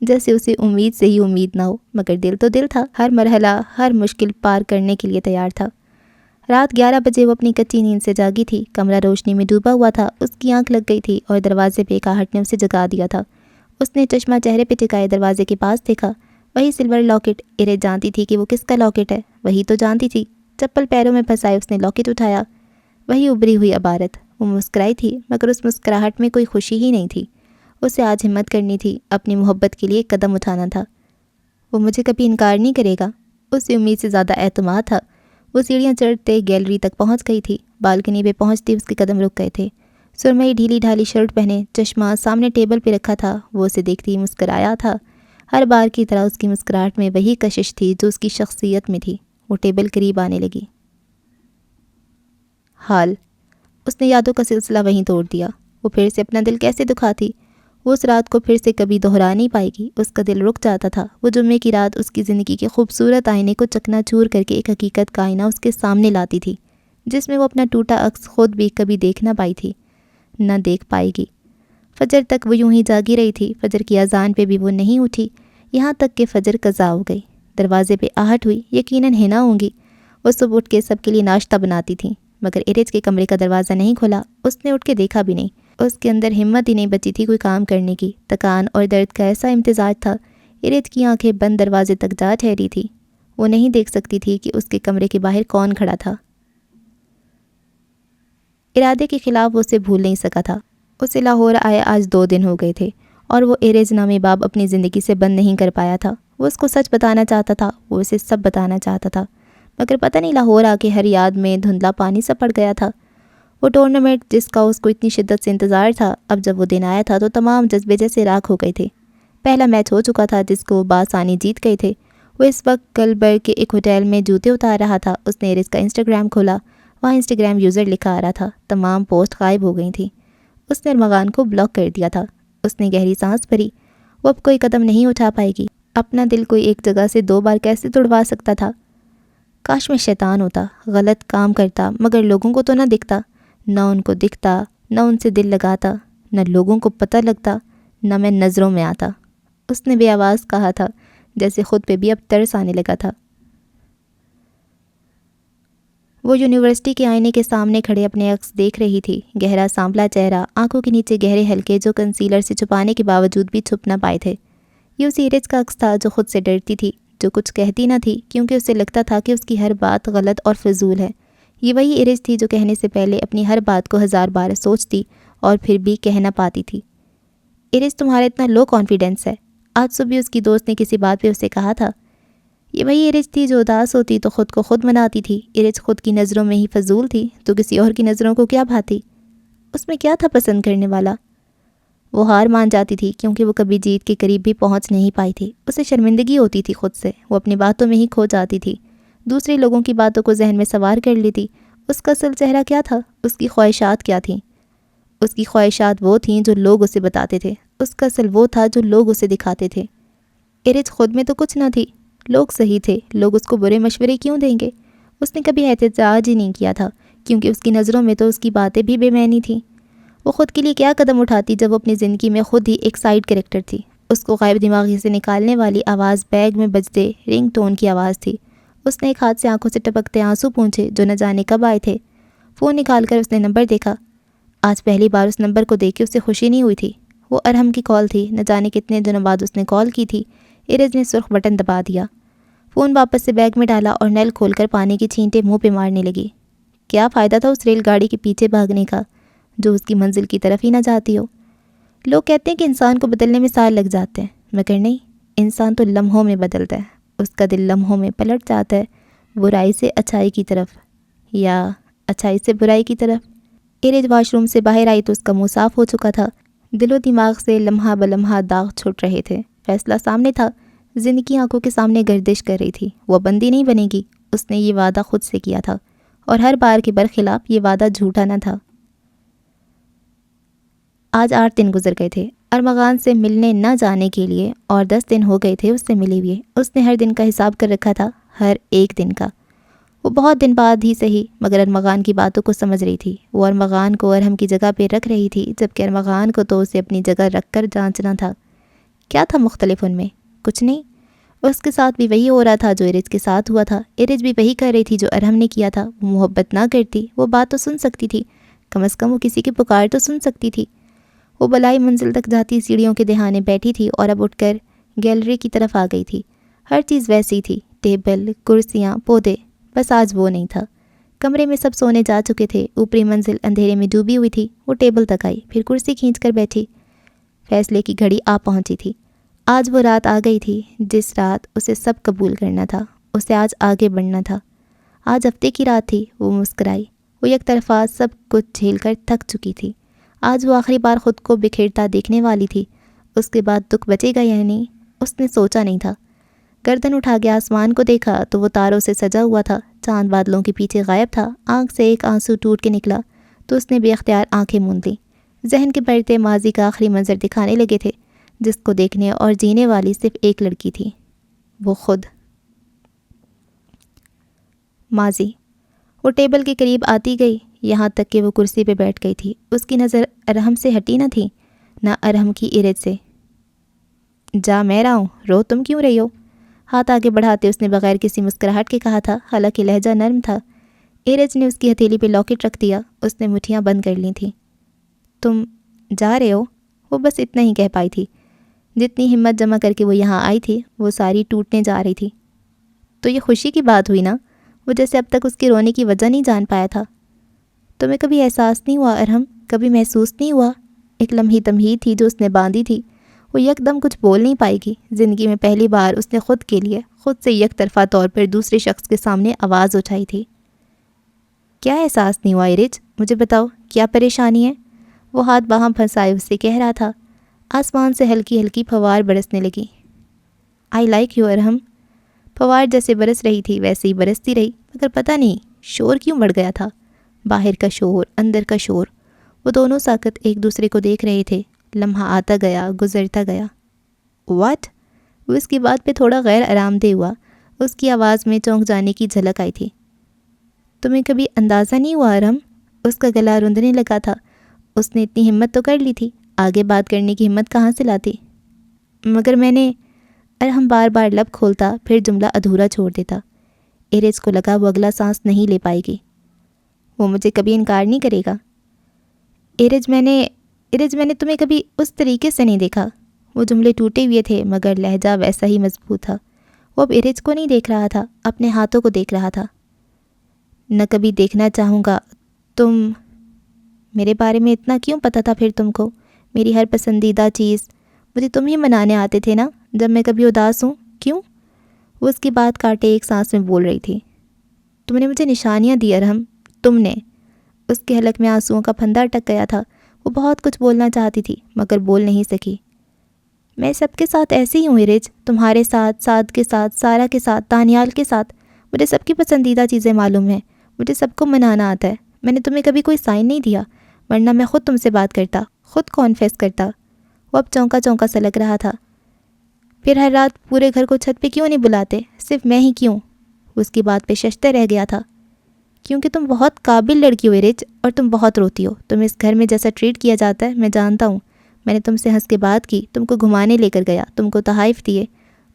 Speaker 1: جیسے اسے امید سے ہی امید نہ ہو، مگر دل تو دل تھا، ہر مرحلہ ہر مشکل پار کرنے کے لیے تیار تھا۔ رات 11 بجے وہ اپنی کچی نیند سے جاگی تھی۔ کمرہ روشنی میں ڈوبا ہوا تھا، اس کی آنکھ لگ گئی تھی اور دروازے پہ ایک آہٹ نے اسے جگا دیا تھا۔ اس نے چشمہ چہرے پہ ٹکائے دروازے کے پاس دیکھا، وہی سلور لاکٹ۔ ایرج جانتی تھی کہ وہ کس کا لاکٹ ہے، وہی تو جانتی تھی۔ چپل پیروں میں پھنسائے اس نے لاکٹ اٹھایا، وہی ابری ہوئی عبارت۔ وہ مسکرائی تھی، مگر اس مسکراہٹ میں کوئی خوشی ہی نہیں تھی۔ اسے آج ہمت کرنی تھی، اپنی محبت کے لیے ایک قدم اٹھانا تھا۔ وہ مجھے کبھی انکار نہیں کرے گا، اسے امید سے زیادہ اعتماد تھا۔ وہ سیڑھیاں چڑھتے گیلری تک پہنچ گئی تھی۔ بالکنی پہ پہنچتی اس کے قدم رک گئے تھے۔ سرمئی ڈھیلی ڈھالی شرٹ پہنے، چشمہ سامنے ٹیبل پہ رکھا تھا۔ وہ اسے دیکھتی ہی مسکرایا تھا۔ ہر بار کی طرح اس کی مسکراہٹ میں وہی کشش تھی جو اس کی شخصیت میں تھی۔ وہ ٹیبل قریب آنے لگی۔ حال اس نے یادوں کا سلسلہ وہیں توڑ دیا۔ وہ پھر سے اپنا دل کیسے دکھاتی؟ وہ اس رات کو پھر سے کبھی دہرا نہیں پائے گی۔ اس کا دل رک جاتا تھا۔ وہ جمعے کی رات اس کی زندگی کے خوبصورت آئینے کو چکنا چور کر کے ایک حقیقت کا آئینہ اس کے سامنے لاتی تھی، جس میں وہ اپنا ٹوٹا عکس خود بھی کبھی دیکھ نہ پائی تھی، نہ دیکھ پائے گی۔ فجر تک وہ یوں ہی جاگی رہی تھی۔ فجر کی اذان پہ بھی وہ نہیں اٹھی، یہاں تک کہ فجر قضا ہو گئی۔ دروازے پہ آہٹ ہوئی، یقیناً ہینا ہوں گی۔ وہ صبح اٹھ کے سب کے لیے ناشتہ بناتی تھیں، مگر ایرج کے کمرے کا دروازہ نہیں کھلا۔ اس نے اٹھ کے دیکھا بھی نہیں۔ اس کے اندر ہمت ہی نہیں بچی تھی کوئی کام کرنے کی۔ تکان اور درد کا ایسا امتزاج تھا۔ ایرج کی آنکھیں بند دروازے تک جا ٹھہری تھی۔ وہ نہیں دیکھ سکتی تھی کہ اس کے کمرے کے باہر کون کھڑا تھا۔ ارادے کے خلاف وہ اسے بھول نہیں سکا تھا۔ اسے لاہور آئے آج 2 دن ہو گئے تھے، اور وہ ایرج نامی باب اپنی زندگی سے بند نہیں کر پایا تھا۔ وہ اس کو سچ بتانا چاہتا تھا، وہ اسے سب بتانا چاہتا تھا، مگر پتہ نہیں لاہور آ کے ہر یاد میں دھندلا پانی سا پڑ گیا تھا۔ وہ ٹورنامنٹ جس کا اس کو اتنی شدت سے انتظار تھا، اب جب وہ دن آیا تھا تو تمام جذبے جیسے راکھ ہو گئے تھے۔ پہلا میچ ہو چکا تھا جس کو وہ بآسانی جیت گئے تھے۔ وہ اس وقت گلبرگ کے ایک ہوٹل میں جوتے اتار رہا تھا۔ اس نے ایرج کا انسٹاگرام کھولا، وہاں انسٹاگرام یوزر لکھا آ رہا تھا، تمام پوسٹ غائب ہو گئی تھیں۔ اس نے ارمغان کو بلاک کر دیا تھا۔ اس نے گہری سانس بھری، وہ اب کوئی قدم نہیں اٹھا پائے گی۔ اپنا دل کوئی ایک جگہ سے 2 بار کیسے توڑوا سکتا تھا؟ کاش میں شیطان ہوتا، غلط کام کرتا، مگر لوگوں کو تو نہ دکھتا، نہ ان کو دکھتا، نہ ان سے دل لگاتا، نہ لوگوں کو پتہ لگتا، نہ میں نظروں میں آتا۔ اس نے بے آواز کہا تھا، جیسے خود پہ بھی اب ترس آنے لگا تھا۔ وہ یونیورسٹی کے آئینے کے سامنے کھڑے اپنے عکس دیکھ رہی تھی، گہرا سانپلا چہرہ، آنکھوں کے نیچے گہرے حلقے جو کنسیلر سے چھپانے کے باوجود بھی چھپ نہ پائے تھے۔ یہ اسی ایرج کا عکس تھا جو خود سے ڈرتی تھی، جو کچھ کہتی نہ تھی کیونکہ اسے لگتا تھا کہ اس کی ہر بات غلط اور فضول ہے۔ یہ وہی ایرج تھی جو کہنے سے پہلے اپنی ہر بات کو 1000 بار سوچتی اور پھر بھی کہہ نہ پاتی تھی۔ ایرج تمہارا اتنا لو کانفیڈنس ہے، آج صبح اس کی دوست نے کسی بات پہ اسے کہا تھا۔ یہ وہی ایرج تھی جو اداس ہوتی تو خود کو خود مناتی تھی۔ ایرج خود کی نظروں میں ہی فضول تھی تو کسی اور کی نظروں کو کیا بھاتی؟ اس میں کیا تھا پسند کرنے والا؟ وہ ہار مان جاتی تھی کیونکہ وہ کبھی جیت کے قریب بھی پہنچ نہیں پائی تھی۔ اسے شرمندگی ہوتی تھی خود سے، وہ اپنی باتوں میں ہی کھو جاتی تھی، دوسرے لوگوں کی باتوں کو ذہن میں سوار کر لیتی۔ اس کا اصل چہرہ کیا تھا؟ اس کی خواہشات کیا تھیں؟ اس کی خواہشات وہ تھیں جو لوگ اسے بتاتے تھے، اس کا اصل وہ تھا جو لوگ اسے دکھاتے تھے۔ ایرج خود میں تو کچھ نہ تھی، لوگ صحیح تھے، لوگ اس کو برے مشورے کیوں دیں گے؟ اس نے کبھی احتجاج ہی نہیں کیا تھا کیونکہ اس کی نظروں میں تو اس کی باتیں بھی بے معنی تھیں۔ وہ خود کے لیے کیا قدم اٹھاتی جب وہ اپنی زندگی میں خود ہی ایک سائیڈ کریکٹر تھی؟ اس کو غائب دماغی سے نکالنے والی آواز بیگ میں بجتے رنگ ٹون کی آواز تھی۔ اس نے ایک ہاتھ سے آنکھوں سے ٹپکتے آنسو پونچھے جو نہ جانے کب آئے تھے۔ فون نکال کر اس نے نمبر دیکھا۔ آج پہلی بار اس نمبر کو دیکھ کے اسے خوشی نہیں ہوئی تھی۔ وہ ارحم کی کال تھی، نہ جانے کتنے دنوں بعد اس نے کال کی تھی۔ ایرج نے سرخ بٹن دبا دیا، فون واپس سے بیگ میں ڈالا اور نل کھول کر پانی کی چھینٹیں منہ پہ مارنے لگی۔ کیا فائدہ تھا اس ریل گاڑی کے پیچھے بھاگنے کا جو اس کی منزل کی طرف ہی نہ جاتی ہو؟ لوگ کہتے ہیں کہ انسان کو بدلنے میں سال لگ جاتے ہیں، مگر نہیں، انسان تو لمحوں میں بدلتا ہے۔ اس کا دل لمحوں میں پلٹ جاتا ہے، برائی سے اچھائی کی طرف یا اچھائی سے برائی کی طرف۔ ایرج واش روم سے باہر آئی تو اس کا منہ صاف ہو چکا تھا، دل و دماغ سے لمحہ بلمحہ داغ چھوٹ رہے تھے۔ فیصلہ سامنے تھا، زندگی آنکھوں کے سامنے گردش کر رہی تھی۔ وہ بندی نہیں بنے گی، اس نے یہ وعدہ خود سے کیا تھا، اور ہر بار کے برخلاف یہ وعدہ جھوٹا نہ تھا۔ آج 8 دن گزر گئے تھے ارمغان سے ملنے نہ جانے کے لیے، اور 10 دن ہو گئے تھے اس سے ملے ہوئے۔ اس نے ہر دن کا حساب کر رکھا تھا، ہر ایک دن کا۔ وہ بہت دن بعد ہی صحیح مگر ارمغان کی باتوں کو سمجھ رہی تھی۔ وہ ارمغان کو ارحم کی جگہ پہ رکھ رہی تھی، جبکہ ارمغان کو تو اسے اپنی جگہ رکھ کر جانچنا تھا۔ کیا تھا مختلف ان میں؟ کچھ نہیں۔ اس کے ساتھ بھی وہی ہو رہا تھا جو ایرج کے ساتھ ہوا تھا۔ ایرج بھی وہی کر رہی تھی جو ارحم نے کیا تھا۔ وہ محبت نہ کرتی، وہ بات تو سن سکتی تھی، کم از کم وہ کسی کی پکار تو سن سکتی تھی۔ وہ بلائی منزل تک جاتی سیڑھیوں کے دہانے بیٹھی تھی اور اب اٹھ کر گیلری کی طرف آ گئی تھی۔ ہر چیز ویسی تھی، ٹیبل، کرسیاں، پودے، بس آج وہ نہیں تھا۔ کمرے میں سب سونے جا چکے تھے، اوپری منزل اندھیرے میں ڈوبی ہوئی تھی۔ وہ ٹیبل تک آئی، پھر کرسی کھینچ کر بیٹھی۔ فیصلے کی گھڑی آ پہنچی تھی۔ آج وہ رات آ گئی تھی جس رات اسے سب قبول کرنا تھا، اسے آج آگے بڑھنا تھا۔ آج ہفتے کی رات تھی۔ وہ مسکرائی، وہ یک طرفہ سب کچھ جھیل کر تھک چکی تھی۔ آج وہ آخری بار خود کو بکھیرتا دیکھنے والی تھی۔ اس کے بعد دکھ بچے گا یا نہیں، اس نے سوچا نہیں تھا۔ گردن اٹھا کے آسمان کو دیکھا تو وہ تاروں سے سجا ہوا تھا، چاند بادلوں کے پیچھے غائب تھا۔ آنکھ سے ایک آنسو ٹوٹ کے نکلا تو اس نے بے اختیار آنکھیں موند لیں۔ ذہن کے پردے ماضی کا آخری منظر دکھانے لگے تھے، جس کو دیکھنے اور جینے والی صرف ایک لڑکی تھی، وہ خود۔ ماضی۔ وہ ٹیبل کے قریب آتی گئی، یہاں تک کہ وہ کرسی پہ بیٹھ گئی تھی۔ اس کی نظر ارحم سے ہٹی نہ تھی، نہ ارحم کی ایرج سے۔ جا میں رہا ہوں، رو تم کیوں رہی ہو؟ ہاتھ آگے بڑھاتے اس نے بغیر کسی مسکراہٹ کے کہا تھا، حالانکہ لہجہ نرم تھا۔ ایرج نے اس کی ہتھیلی پہ لاکٹ رکھ دیا، اس نے مٹھیاں بند کر لی تھیں۔ تم جا رہے ہو؟ وہ بس اتنا ہی کہہ پائی تھی۔ جتنی ہمت جمع کر کے وہ یہاں آئی تھی وہ ساری ٹوٹنے جا رہی تھی۔ تو یہ خوشی کی بات ہوئی نا؟ وہ جیسے اب تک اس کے رونے کی وجہ نہیں جان پایا تھا۔ تمہیں کبھی احساس نہیں ہوا ارحم؟ کبھی محسوس نہیں ہوا؟ ایک لمحی تمہید تھی جو اس نے باندھی تھی، وہ یک دم کچھ بول نہیں پائے گی۔ زندگی میں پہلی بار اس نے خود کے لیے خود سے یک طرفہ طور پر دوسرے شخص کے سامنے آواز اٹھائی تھی۔ کیا احساس نہیں ہوا ایرج؟ مجھے بتاؤ کیا پریشانی ہے؟ وہ ہاتھ باہم پھنسائے اس سے کہہ رہا تھا۔ آسمان سے ہلکی ہلکی پھوار برسنے لگی۔ آئی لائک یو ارحم۔ پھوار جیسے برس رہی تھی ویسے ہی برستی رہی، مگر پتہ نہیں شور کیوں بڑھ گیا تھا، باہر کا شور، اندر کا شور۔ وہ دونوں ساکت ایک دوسرے کو دیکھ رہے تھے۔ لمحہ آتا گیا، گزرتا گیا۔ واٹ؟ وہ اس کی بات پہ تھوڑا غیر آرام دہ ہوا۔ اس کی آواز میں چونک جانے کی جھلک آئی تھی۔ تمہیں کبھی اندازہ نہیں ہوا ارحم؟ اس کا گلا روندنے لگا تھا۔ اس نے اتنی ہمت تو کر لی تھی، آگے بات کرنے کی ہمت کہاں سے لاتی؟ مگر میں نے… ارحم بار بار لب کھولتا پھر جملہ ادھورا چھوڑ دیتا۔ ایرج کو لگا وہ اگلا سانس نہیں لے پائے گی۔ وہ مجھے کبھی انکار نہیں کرے گا؟ ایرج میں نے تمہیں کبھی اس طریقے سے نہیں دیکھا۔ وہ جملے ٹوٹے ہوئے تھے مگر لہجہ ویسا ہی مضبوط تھا۔ وہ اب ایرج کو نہیں دیکھ رہا تھا، اپنے ہاتھوں کو دیکھ رہا تھا۔ نہ کبھی دیکھنا چاہوں گا۔ تم… میرے بارے میں اتنا کیوں پتہ تھا پھر تم کو؟ میری ہر پسندیدہ چیز مجھے تم ہی منانے آتے تھے نا جب میں کبھی اداس ہوں۔ کیوں؟ وہ اس کی بات کاٹے ایک سانس میں بول رہی تھی۔ تم نے مجھے نشانیاں دی ارحم، تم نے۔ اس کے حلق میں آنسوؤں کا پھندا اٹک گیا تھا۔ وہ بہت کچھ بولنا چاہتی تھی مگر بول نہیں سکی۔ میں سب کے ساتھ ایسی ہی ہوں ایرج، تمہارے ساتھ، سعد کے ساتھ، سارا کے ساتھ، دانیال کے ساتھ۔ مجھے سب کی پسندیدہ چیزیں معلوم ہیں، مجھے سب کو منانا آتا ہے۔ میں نے تمہیں کبھی کوئی سائن نہیں دیا، ورنہ میں خود تم سے بات کرتا، خود کانفیس کرتا۔ وہ اب چونکا چونکا سا لگ رہا تھا۔ پھر ہر رات پورے گھر کو چھت پہ کیوں نہیں بلاتے؟ صرف میں ہی کیوں؟ وہ اس کی بات پہ ششتے رہ گیا تھا۔ کیونکہ تم بہت قابل لڑکی ہو ایرج، اور تم بہت روتی ہو۔ تم اس گھر میں جیسا ٹریٹ کیا جاتا ہے میں جانتا ہوں۔ میں نے تم سے ہنس کے بات کی، تم کو گھمانے لے کر گیا، تم کو تحائف دیے،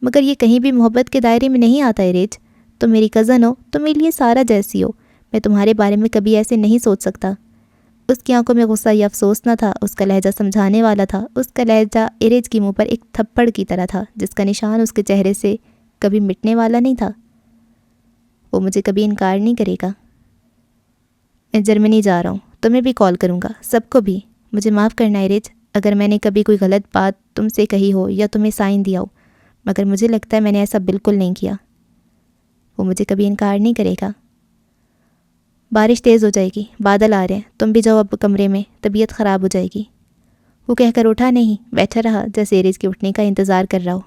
Speaker 1: مگر یہ کہیں بھی محبت کے دائرے میں نہیں آتا ایرج۔ تم میری کزن ہو، تم میرے لیے سارا جیسی ہو۔ میں تمہارے بارے میں کبھی ایسے نہیں سوچ سکتا۔ اس کی آنکھوں میں غصہ یا افسوس نہ تھا، اس کا لہجہ سمجھانے والا تھا۔ اس کا لہجہ ایرج کی منہ پر ایک تھپڑ کی طرح تھا جس کا نشان اس کے چہرے سے کبھی مٹنے والا نہیں تھا۔ وہ مجھے کبھی انکار نہیں کرے گا۔ میں جرمنی جا رہا ہوں، تمہیں بھی کال کروں گا، سب کو بھی۔ مجھے معاف کرنا ایرج اگر میں نے کبھی کوئی غلط بات تم سے کہی ہو یا تمہیں سائن دیا ہو، مگر مجھے لگتا ہے میں نے ایسا بالکل نہیں کیا۔ وہ مجھے کبھی انکار نہیں کرے گا۔ بارش تیز ہو جائے گی، بادل آ رہے ہیں، تم بھی جاؤ اب کمرے میں، طبیعت خراب ہو جائے گی۔ وہ کہہ کر اٹھا نہیں، بیٹھا رہا جیسے ایرج کے اٹھنے کا انتظار کر رہا ہو۔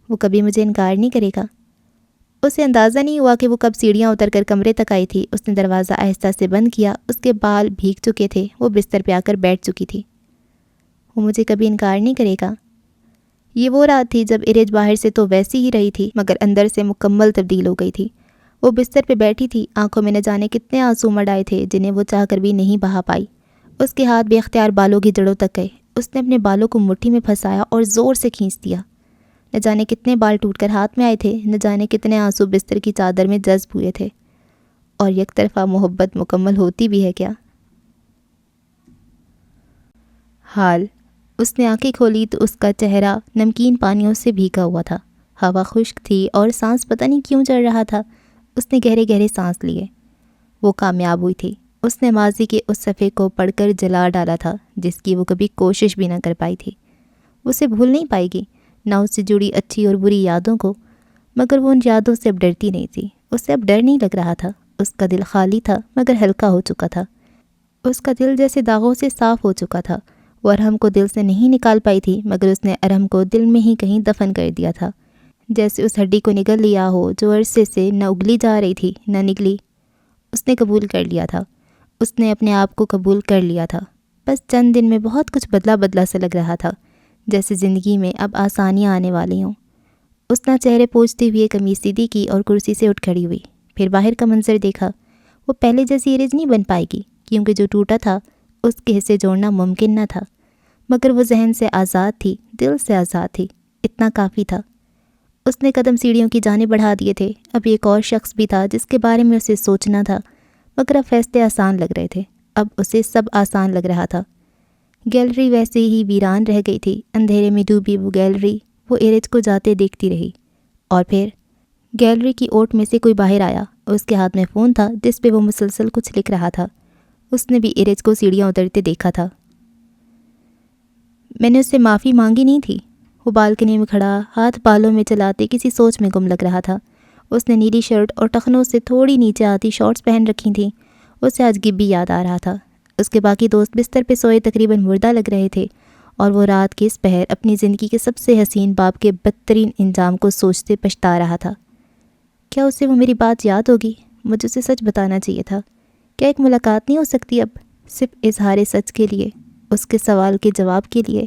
Speaker 1: وہ کبھی مجھے انکار نہیں کرے گا۔ اسے اندازہ نہیں ہوا کہ وہ کب سیڑھیاں اتر کر کمرے تک آئی تھی۔ اس نے دروازہ آہستہ سے بند کیا۔ اس کے بال بھیگ چکے تھے، وہ بستر پہ آ کر بیٹھ چکی تھی۔ وہ مجھے کبھی انکار نہیں کرے گا۔ یہ وہ رات تھی جب ایرج باہر سے تو ویسی ہی رہی تھی مگر اندر سے مکمل تبدیل ہو گئی تھی۔ وہ بستر پہ بیٹھی تھی، آنکھوں میں نہ جانے کتنے آنسو مڑ آئے تھے جنہیں وہ چاہ کر بھی نہیں بہا پائی۔ اس کے ہاتھ بے اختیار بالوں کی جڑوں تک گئے۔ اس نے اپنے بالوں کو مٹھی میں پھنسایا اور زور سے کھینچ دیا۔ نہ جانے کتنے بال ٹوٹ کر ہاتھ میں آئے تھے، نہ جانے کتنے آنسو بستر کی چادر میں جذب ہوئے تھے۔ اور یک طرفہ محبت مکمل ہوتی بھی ہے کیا؟ حال۔ اس نے آنکھیں کھولی تو اس کا چہرہ نمکین پانیوں سے بھیگا ہوا تھا۔ ہوا خشک تھی اور سانس پتہ نہیں کیوں چڑھ رہا تھا۔ اس نے گہرے گہرے سانس لیے۔ وہ کامیاب ہوئی تھی۔ اس نے ماضی کے اس صفحے کو پڑھ کر جلا ڈالا تھا جس کی وہ کبھی کوشش بھی نہ کر پائی تھی۔ وہ اسے بھول نہیں پائے گی، نہ اس سے جڑی اچھی اور بری یادوں کو، مگر وہ ان یادوں سے اب ڈرتی نہیں تھی۔ اسے اب ڈر نہیں لگ رہا تھا۔ اس کا دل خالی تھا مگر ہلکا ہو چکا تھا۔ اس کا دل جیسے داغوں سے صاف ہو چکا تھا۔ وہ ارحم کو دل سے نہیں نکال پائی تھی مگر اس نے ارحم کو دل میں ہی کہیں دفن کر دیا تھا، جیسے اس ہڈی کو نگل لیا ہو جو عرصے سے نہ اگلی جا رہی تھی نہ نگلی۔ اس نے قبول کر لیا تھا، اس نے اپنے آپ کو قبول کر لیا تھا۔ بس چند دن میں بہت کچھ بدلا بدلا سا لگ رہا تھا، جیسے زندگی میں اب آسانیاں آنے والی ہوں۔ اس نے چہرے پوچھتے ہوئے قمیص سیدھی کی اور کرسی سے اٹھ کھڑی ہوئی۔ پھر باہر کا منظر دیکھا۔ وہ پہلے جیسی ایرج نہیں بن پائے گی کیونکہ جو ٹوٹا تھا اس کے حصے جوڑنا ممکن نہ تھا، مگر وہ ذہن سے آزاد تھی، دل سے آزاد تھی، اتنا کافی تھا۔ اس نے قدم سیڑھیوں کی جانب بڑھا دیے تھے۔ اب ایک اور شخص بھی تھا جس کے بارے میں اسے سوچنا تھا، مگر اب فیصلے آسان لگ رہے تھے۔ اب اسے سب آسان لگ رہا تھا۔ گیلری ویسے ہی ویران رہ گئی تھی۔ اندھیرے میں ڈوبی وہ گیلری وہ ایرج کو جاتے دیکھتی رہی، اور پھر گیلری کی اوٹ میں سے کوئی باہر آیا۔ اس کے ہاتھ میں فون تھا جس پہ وہ مسلسل کچھ لکھ رہا تھا۔ اس نے بھی ایرج کو سیڑھیاں اترتے دیکھا تھا۔ میں نے اس سے معافی مانگی نہیں تھی۔ وہ بالکنی میں کھڑا ہاتھ بالوں میں چلاتے کسی سوچ میں گم لگ رہا تھا۔ اس نے نیلی شرٹ اور ٹخنوں سے تھوڑی نیچے آتی شارٹس پہن رکھی تھیں۔ اسے آج گبی یاد آ رہا تھا۔ اس کے باقی دوست بستر پہ سوئے تقریباً مردہ لگ رہے تھے، اور وہ رات کے اس پہر اپنی زندگی کے سب سے حسین باب کے بدترین انجام کو سوچتے پچھتا رہا تھا۔ کیا اسے وہ میری بات یاد ہوگی؟ مجھے اسے سچ بتانا چاہیے تھا۔ کیا ایک ملاقات نہیں ہو سکتی اب، صرف اظہار سچ کے لیے، اس کے سوال کے جواب کے لیے؟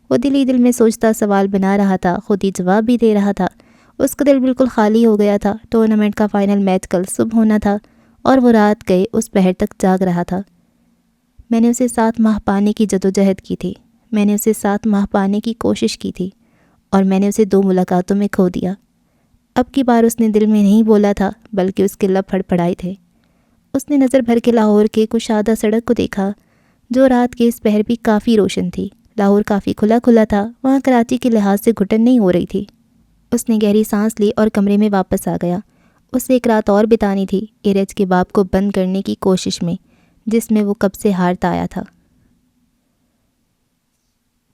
Speaker 1: وہ دل ہی دل میں سوچتا سوال بنا رہا تھا، خود ہی جواب بھی دے رہا تھا۔ اس کا دل بالکل خالی ہو گیا تھا۔ ٹورنامنٹ کا فائنل میچ کل صبح ہونا تھا، اور وہ رات گئے اس پہر تک جاگ رہا تھا۔ میں نے اسے 7 ماہ پانے کی جدوجہد کی تھی، میں نے اسے 7 ماہ پانے کی کوشش کی تھی، اور میں نے اسے 2 ملاقاتوں میں کھو دیا۔ اب کی بار اس نے دل میں نہیں بولا تھا، بلکہ اس کے لب پھڑپڑائے تھے۔ اس نے نظر بھر کے لاہور کے کشادہ سڑک کو دیکھا، جو رات کے اس پہر بھی کافی روشن تھی۔ لاہور کافی کھلا کھلا تھا، وہاں کراچی کے لحاظ سے گھٹن نہیں ہو رہی تھی۔ اس نے گہری سانس لی اور کمرے میں واپس آ گیا۔ اسے ایک رات اور بتانی تھی ایرج کے باب کو بند کرنے کی کوشش میں، جس میں وہ کب سے ہارتا آیا تھا۔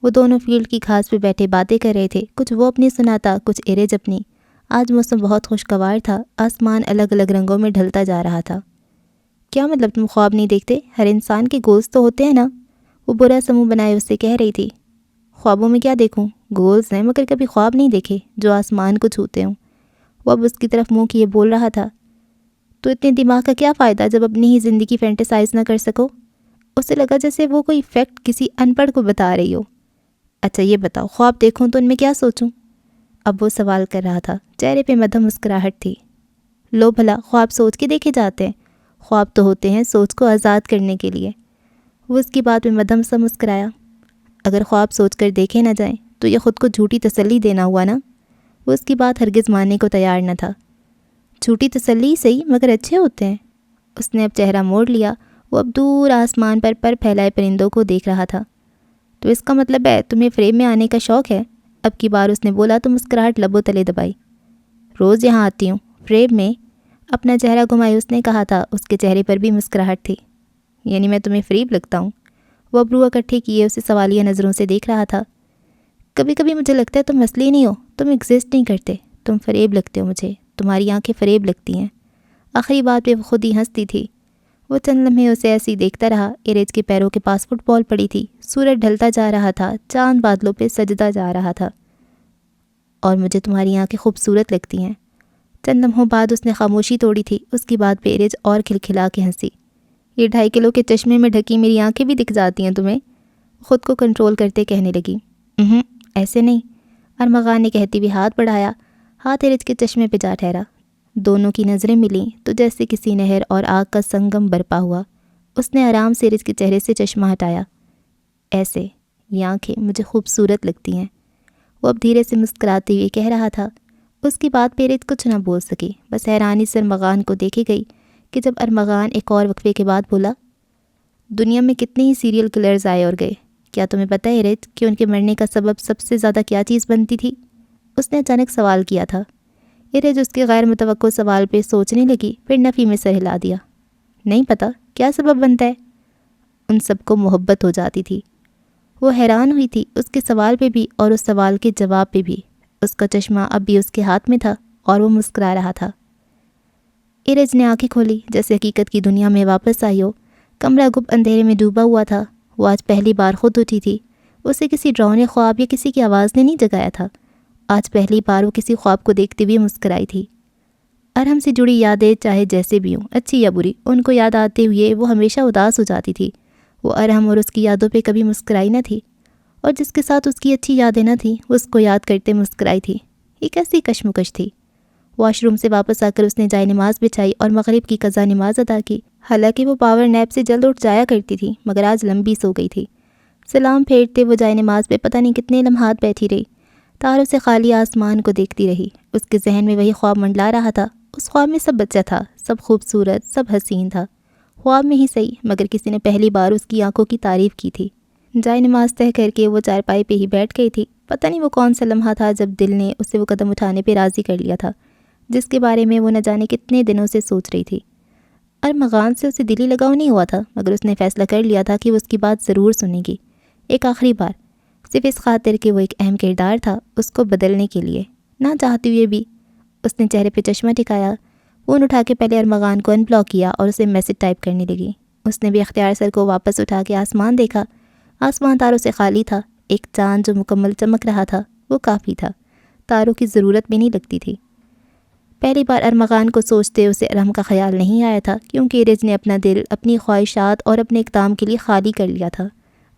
Speaker 1: وہ دونوں فیلڈ کی گھاس پہ بیٹھے باتیں کر رہے تھے، کچھ وہ اپنی سناتا، کچھ ایرج اپنی۔ آج موسم بہت خوشگوار تھا، آسمان الگ الگ رنگوں میں ڈھلتا جا رہا تھا۔ کیا مطلب تم خواب نہیں دیکھتے؟ ہر انسان کے گولز تو ہوتے ہیں نا، وہ برا سا منہ بنائے اس سے کہہ رہی تھی۔ خوابوں میں کیا دیکھوں؟ گولز ہیں، مگر کبھی خواب نہیں دیکھے جو آسمان کو چھوتے ہوں۔ وہ اب اس کی طرف منہ کیے بول رہا تھا۔ تو اتنے دماغ کا کیا فائدہ جب اپنی ہی زندگی فینٹیسائز نہ کر سکو؟ اسے لگا جیسے وہ کوئی فیکٹ کسی ان پڑھ کو بتا رہی ہو۔ اچھا یہ بتاؤ، خواب دیکھوں تو ان میں کیا سوچوں؟ اب وہ سوال کر رہا تھا، چہرے پہ مدھم مسکراہٹ تھی۔ لو بھلا، خواب سوچ کے دیکھے جاتے ہیں؟ خواب تو ہوتے ہیں سوچ کو آزاد کرنے کے لیے۔ وہ اس کی بات میں مدھم سا مسکرایا۔ اگر خواب سوچ کر دیکھے نہ جائیں تو یہ خود کو جھوٹی تسلی دینا ہوا نا؟ وہ اس کی بات ہرگز ماننے کو تیار نہ تھا۔ جھوٹی تسلی صحیح، مگر اچھے ہوتے ہیں۔ اس نے اب چہرہ موڑ لیا۔ وہ اب دور آسمان پر پھیلائے پرندوں کو دیکھ رہا تھا۔ تو اس کا مطلب ہے تمہیں فریب میں آنے کا شوق ہے؟ اب کی بار اس نے بولا تو مسکراہٹ لبوں تلے دبائی۔ روز یہاں آتی ہوں۔ فریب میں؟ اپنا چہرہ گھمائے اس نے کہا تھا، اس کے چہرے پر بھی مسکراہٹ تھی۔ یعنی میں تمہیں فریب لگتا ہوں؟ وہ ابرو اکٹھے کیے اسے سوالیہ نظروں سے دیکھ رہا تھا۔ کبھی کبھی مجھے لگتا ہے تم اصلی نہیں ہو، تم ایگزسٹ نہیں کرتے، تم فریب لگتے ہو مجھے، تمہاری آنکھیں فریب لگتی ہیں۔ آخری بات پہ وہ خود ہی ہنستی تھی۔ وہ چند لمحے اسے ایسے ہی دیکھتا رہا۔ ایرج کے پیروں کے پاس فٹ بال پڑی تھی، سورج ڈھلتا جا رہا تھا، چاند بادلوں پہ سجدہ جا رہا تھا۔ اور مجھے تمہاری آنکھیں خوبصورت لگتی ہیں۔ چند لمحوں بعد اس نے خاموشی توڑی تھی۔ اس کی بات پہ ایرج اور کھلکھلا کے ہنسی۔ یہ 2.5 کلو کے چشمے میں ڈھکی میری آنکھیں بھی دکھ جاتی ہیں تمہیں؟ خود کو کنٹرول کرتے کہنے لگی۔ ایسے نہیں، ارمغان نے کہتی ہوئی ہاتھ بڑھایا۔ ہاتھ ایرج کے چشمے پہ جا ٹھہرا۔ دونوں کی نظریں ملیں تو جیسے کسی نہر اور آگ کا سنگم برپا ہوا۔ اس نے آرام سے ایرج کے چہرے سے چشمہ ہٹایا۔ ایسے، یہ آنکھیں مجھے خوبصورت لگتی ہیں، وہ اب دھیرے سے مسکراتے ہوئے کہہ رہا تھا۔ اس کی بات پہ ایرج کچھ نہ بول سکی، بس حیرانی سے ارمغان کو دیکھی گئی کہ جب ارمغان ایک اور وقفے کے بعد بولا، دنیا میں کتنے ہی سیریل کلرز آئے اور گئے، کیا تمہیں پتہ ہے ایرج کہ ان کے مرنے کا سبب سب سے زیادہ کیا چیز بنتی تھی؟ اس نے اچانک سوال کیا تھا۔ ایرج اس کے غیر متوقع سوال پہ سوچنے لگی، پھر نفی میں سر ہلا دیا۔ نہیں پتہ، کیا سبب بنتا ہے؟ ان سب کو محبت ہو جاتی تھی۔ وہ حیران ہوئی تھی، اس کے سوال پہ بھی اور اس سوال کے جواب پہ بھی۔ اس کا چشمہ اب بھی اس کے ہاتھ میں تھا اور وہ مسکرا رہا تھا۔ ایرج نے آنکھیں کھولی، جیسے حقیقت کی دنیا میں واپس آئی ہو۔ کمرہ گپ اندھیرے میں ڈوبا ہوا تھا۔ وہ آج پہلی بار خود اٹھی تھی۔ اسے کسی ڈراؤنے خواب یا کسی کی آواز نے نہیں جگایا تھا۔ آج پہلی بار وہ کسی خواب کو دیکھتے ہوئے مسکرائی تھی۔ ارحم سے جڑی یادیں چاہے جیسے بھی ہوں، اچھی یا بری، ان کو یاد آتے ہوئے وہ ہمیشہ اداس ہو جاتی تھی۔ وہ ارحم اور اس کی یادوں پہ کبھی مسکرائی نہ تھی، اور جس کے ساتھ اس کی اچھی یادیں نہ تھیں وہ اس کو یاد کرتے مسکرائی تھی۔ یہ کیسی کشمکش تھی۔ واش روم سے واپس آ کر اس نے جائے نماز بچھائی اور مغرب کی قضا نماز ادا کی۔ حالانکہ وہ پاور نیپ سے جلد اٹھ جایا کرتی تھی، مگر آج لمبی سو گئی تھی۔ سلام پھیرتے وہ جائے نماز پہ پتہ نہیں کتنے لمحات بیٹھی رہی۔ تاروں سے خالی آسمان کو دیکھتی رہی۔ اس کے ذہن میں وہی خواب منڈلا رہا تھا۔ اس خواب میں سب بچہ تھا، سب خوبصورت، سب حسین تھا۔ خواب میں ہی صحیح، مگر کسی نے پہلی بار اس کی آنکھوں کی تعریف کی تھی۔ جائے نماز طے کر کے وہ چارپائی پہ ہی بیٹھ گئی تھی۔ پتہ نہیں وہ کون سا لمحہ تھا جب دل نے اسے وہ قدم اٹھانے پہ راضی کر لیا تھا جس کے بارے میں وہ نہ جانے کتنے دنوں سے سوچ رہی تھی۔ ارمغان سے اسے دلی لگاؤ نہیں ہوا تھا، مگر اس نے فیصلہ کر لیا تھا کہ وہ اس کی بات ضرور سنے گی۔ ایک آخری بار صرف اس خاطر کہ وہ ایک اہم کردار تھا اس کو بدلنے کے لیے۔ نہ چاہتے ہوئے بھی اس نے چہرے پہ چشمہ ٹکایا، فون اٹھا کے پہلے ارمغان کو ان بلاک کیا اور اسے میسج ٹائپ کرنے لگی۔ اس نے بھی اختیار سر کو واپس اٹھا کے آسمان دیکھا۔ آسمان تاروں سے خالی تھا، ایک چاند جو مکمل چمک رہا تھا وہ کافی تھا، تاروں کی ضرورت بھی نہیں لگتی تھی۔ پہلی بار ارمغان کو سوچتے اسے ارحم کا خیال نہیں آیا تھا، کیونکہ ایرج نے اپنا دل اپنی خواہشات اور اپنے اقدام کے لیے خالی کر لیا تھا۔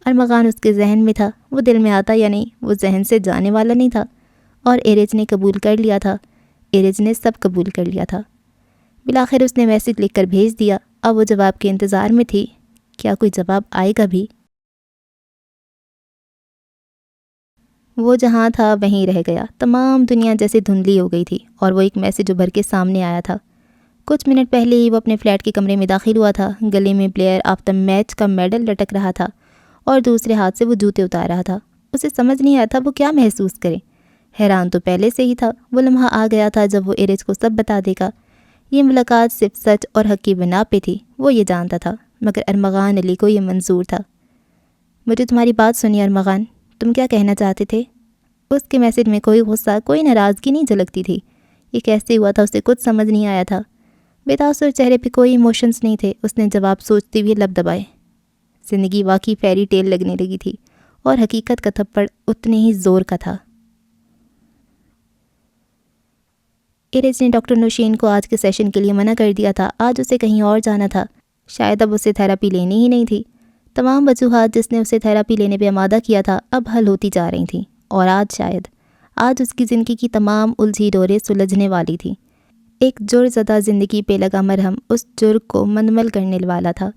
Speaker 1: ارمغان اس کے ذہن میں تھا، وہ دل میں آتا یا نہیں، وہ ذہن سے جانے والا نہیں تھا، اور ایرج نے قبول کر لیا تھا۔ ایرج نے سب قبول کر لیا تھا۔ بالآخر اس نے میسج لکھ کر بھیج دیا۔ اب وہ جواب کے انتظار میں تھی، کیا کوئی جواب آئے گا بھی؟ وہ جہاں تھا وہیں رہ گیا۔ تمام دنیا جیسے دھندلی ہو گئی تھی اور وہ ایک میسج ابھر کے سامنے آیا تھا۔ کچھ منٹ پہلے ہی وہ اپنے فلیٹ کے کمرے میں داخل ہوا تھا۔ گلے میں پلیئر آف دا میچ کا میڈل لٹک رہا تھا اور دوسرے ہاتھ سے وہ جوتے اتار رہا تھا۔ اسے سمجھ نہیں آیا تھا وہ کیا محسوس کرے۔ حیران تو پہلے سے ہی تھا، وہ لمحہ آ گیا تھا جب وہ ایرج کو سب بتا دے گا۔ یہ ملاقات صرف سچ اور حق کی بنا پہ تھی، وہ یہ جانتا تھا، مگر ارمغان علی کو یہ منظور تھا۔ مجھے تمہاری بات سنی ارمغان، تم کیا کہنا چاہتے تھے؟ اس کے میسج میں کوئی غصہ، کوئی ناراضگی نہیں جھلکتی تھی۔ یہ کیسے ہوا تھا اسے کچھ سمجھ نہیں آیا تھا۔ بے تاثر چہرے پہ کوئی ایموشنز نہیں تھے۔ اس نے جواب سوچتے ہوئے لب دبائے۔ زندگی واقعی فیری ٹیل لگنے لگی تھی اور حقیقت کا تھپڑ اتنے ہی زور کا تھا۔ ایرج نے ڈاکٹر نوشین کو آج کے سیشن کے لیے منع کر دیا تھا۔ آج اسے کہیں اور جانا تھا، شاید اب اسے تھیراپی لینی ہی نہیں تھی۔ تمام وجوہات جس نے اسے تھیراپی لینے پہ آمادہ کیا تھا اب حل ہوتی جا رہی تھیں، اور آج اس کی زندگی کی تمام الجھی ڈوریں سلجھنے والی تھی۔ ایک جر زدہ زندگی پہ لگا مرہم اس جر کو منمل کرنے والا تھا۔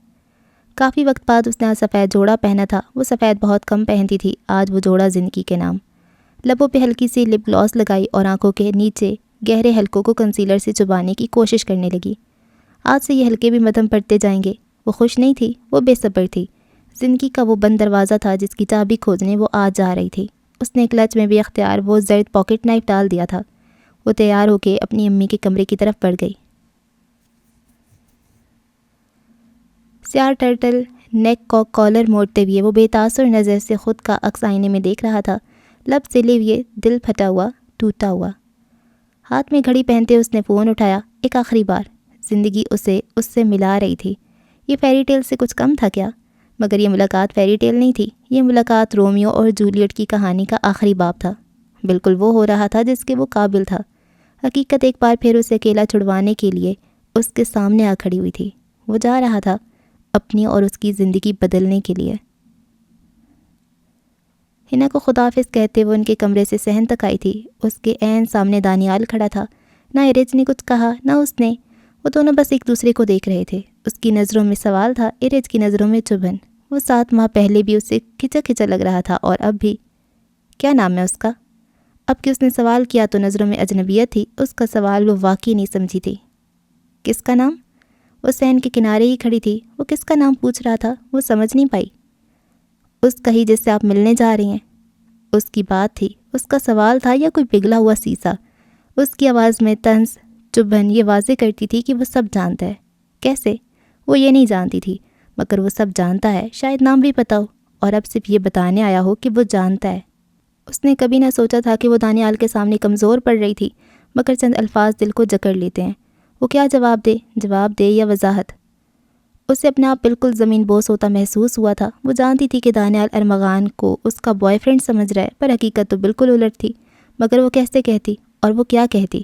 Speaker 1: کافی وقت بعد اس نے آج سفید جوڑا پہنا تھا۔ وہ سفید بہت کم پہنتی تھی، آج وہ جوڑا زندگی کے نام۔ لبوں پہ ہلکی سی لپ گلاس لگائی اور آنکھوں کے نیچے گہرے حلقوں کو کنسیلر سے چبانے کی کوشش کرنے لگی۔ آج سے یہ حلقے بھی مدھم پڑتے جائیں گے۔ وہ خوش نہیں تھی، وہ بے صبر تھی۔ زندگی کا وہ بند دروازہ تھا جس کی چابی کھوجنے وہ آج جا رہی تھی۔ اس نے کلچ میں بھی اختیار وہ زرد پاکٹ نائف ڈال دیا تھا۔ وہ تیار ہو کے اپنی امی کے کمرے کی طرف بڑھ گئی۔ سیاہ ٹرٹل نیک کو کالر موڑتے ہوئے وہ بے تاثر نظر سے خود کا عکس آئینے میں دیکھ رہا تھا، لب سلے ہوئے، دل پھٹا ہوا، ٹوٹا ہوا۔ ہاتھ میں گھڑی پہنتے اس نے فون اٹھایا۔ ایک آخری بار زندگی اسے اس سے ملا رہی تھی۔ یہ فیری ٹیل سے کچھ کم تھا کیا؟ مگر یہ ملاقات فیری ٹیل نہیں تھی، یہ ملاقات رومیو اور جولیٹ کی کہانی کا آخری باب تھا۔ بالکل وہ ہو رہا تھا جس کے وہ قابل تھا۔ حقیقت ایک بار پھر اسے اکیلا چھڑوانے کے لیے اس کے سامنے آ کھڑی ہوئی تھی۔ وہ جا رہا تھا اپنی اور اس کی زندگی بدلنے کے لیے۔ ہنا کو خداحافظ کہتے وہ ان کے کمرے سے صحن تک آئی تھی۔ اس کے عین سامنے دانیال کھڑا تھا۔ نہ ایرج نے کچھ کہا نہ اس نے، وہ دونوں بس ایک دوسرے کو دیکھ رہے تھے۔ اس کی نظروں میں سوال تھا، ایرج کی نظروں میں چبھن۔ وہ 7 ماہ پہلے بھی اسے کھچا کھچا لگ رہا تھا اور اب بھی۔ کیا نام ہے اس کا؟ اب کہ اس نے سوال کیا تو نظروں میں اجنبیت تھی۔ اس کا سوال وہ واقعی نہیں سمجھی تھی۔ کس کا نام؟ وہ صحن کے کنارے ہی کھڑی تھی۔ وہ کس کا نام پوچھ رہا تھا وہ سمجھ نہیں پائی۔ اس کا ہی جس سے آپ ملنے جا رہی ہیں۔ اس کی بات تھی، اس کا سوال تھا یا کوئی پگھلا ہوا سیسا؟ اس کی آواز میں طنز، چبھن یہ واضح کرتی تھی کہ وہ سب جانتا ہے۔ کیسے؟ وہ یہ نہیں جانتی تھی، مگر وہ سب جانتا ہے۔ شاید نام بھی پتہ ہو اور اب صرف یہ بتانے آیا ہو کہ وہ جانتا ہے۔ اس نے کبھی نہ سوچا تھا کہ وہ دانیال کے سامنے کمزور پڑ رہی تھی، مگر چند الفاظ دل کو جکڑ لیتے ہیں۔ وہ کیا جواب دے یا وضاحت؟ اسے اپنا آپ بالکل زمین بوس ہوتا محسوس ہوا تھا۔ وہ جانتی تھی کہ دانیال ارمغان کو اس کا بوائے فرینڈ سمجھ رہا ہے، پر حقیقت تو بالکل الٹ تھی۔ مگر وہ کیسے کہتی اور وہ کیا کہتی؟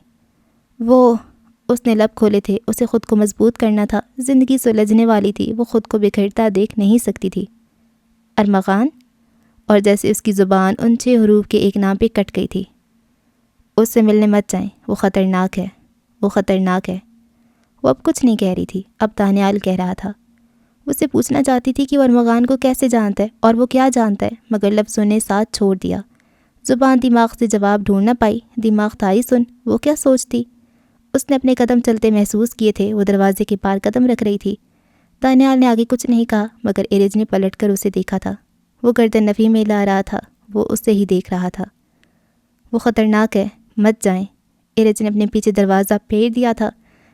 Speaker 1: اس نے لب کھولے تھے، اسے خود کو مضبوط کرنا تھا۔ زندگی سلجھنے والی تھی، وہ خود کو بکھرتا دیکھ نہیں سکتی تھی۔ ارمغان، اور جیسے اس کی زبان ان 6 حروف کے ایک نام پہ کٹ گئی تھی۔ اس سے ملنے مت جائیں، وہ خطرناک ہے۔ وہ اب کچھ نہیں کہہ رہی تھی، اب دانیال کہہ رہا تھا۔ وہ اسے پوچھنا چاہتی تھی کہ وہ ارمغان کو کیسے جانتا ہے اور وہ کیا جانتا ہے، مگر لفظوں نے ساتھ چھوڑ دیا۔ زبان دماغ سے جواب ڈھونڈ نہ پائی۔ دماغ تھا ہی سن، وہ کیا سوچتی؟ اس نے اپنے قدم چلتے محسوس کیے تھے۔ وہ دروازے کے پار قدم رکھ رہی تھی۔ دانیال نے آگے کچھ نہیں کہا، مگر ایرج نے پلٹ کر اسے دیکھا تھا۔ وہ گردن نفی میں لا رہا تھا، وہ اسے ہی دیکھ رہا تھا۔ وہ خطرناک ہے، مت جائیں۔ ایرج نے اپنے پیچھے دروازہ پھیر دیا تھا۔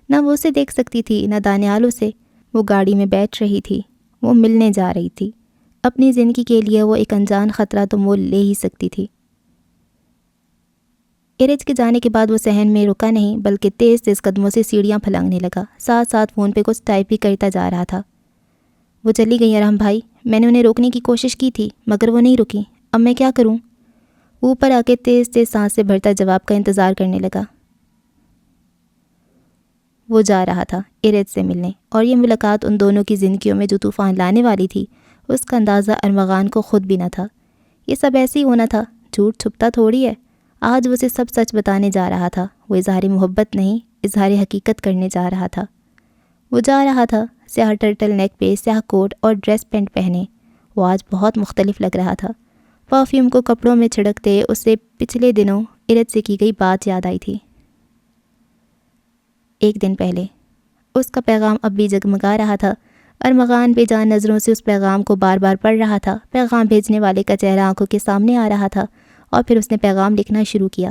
Speaker 1: نہ وہ اسے دیکھ سکتی تھی، نہ دانیال اسے۔ وہ گاڑی میں بیٹھ رہی تھی، وہ ملنے جا رہی تھی۔ اپنی زندگی کے لیے وہ ایک انجان خطرہ تو مول لے ہی سکتی تھی۔ ارج کے جانے کے بعد وہ صحن میں رکا نہیں بلکہ تیز تیز قدموں سے سیڑھیاں پھلانگنے لگا، ساتھ ساتھ فون پہ کچھ ٹائپ بھی کرتا جا رہا تھا۔ وہ چلی گئی ارحم بھائی، میں نے انہیں روکنے کی کوشش کی تھی مگر وہ نہیں رکی، اب میں کیا کروں؟ وہ اوپر آ کے تیز تیز سانس سے بھرتا جواب کا انتظار کرنے لگا۔ وہ جا رہا تھا ارج سے ملنے، اور یہ ملاقات ان دونوں کی زندگیوں میں جو طوفان لانے والی تھی اس کا اندازہ ارمغان کو خود بھی نہ تھا۔ یہ سب ایسے ہی ہونا تھا، جھوٹ چھپتا تھوڑی ہے۔ آج وہ اسے سب سچ بتانے جا رہا تھا۔ وہ اظہار محبت نہیں، اظہار حقیقت کرنے جا رہا تھا۔ وہ جا رہا تھا سیاہ ٹرٹل نیک پہ سیاہ کوٹ اور ڈریس پینٹ پہنے۔ وہ آج بہت مختلف لگ رہا تھا۔ پرفیوم کو کپڑوں میں چھڑکتے اسے پچھلے دنوں ارج سے کی گئی بات یاد آئی تھی۔ ایک دن پہلے اس کا پیغام اب بھی جگمگا رہا تھا۔ ارمغان بے جان نظروں سے اس پیغام کو بار بار پڑھ رہا تھا۔ پیغام بھیجنے والے کا چہرہ آنکھوں کے سامنے آ رہا تھا، اور پھر اس نے پیغام لکھنا شروع کیا۔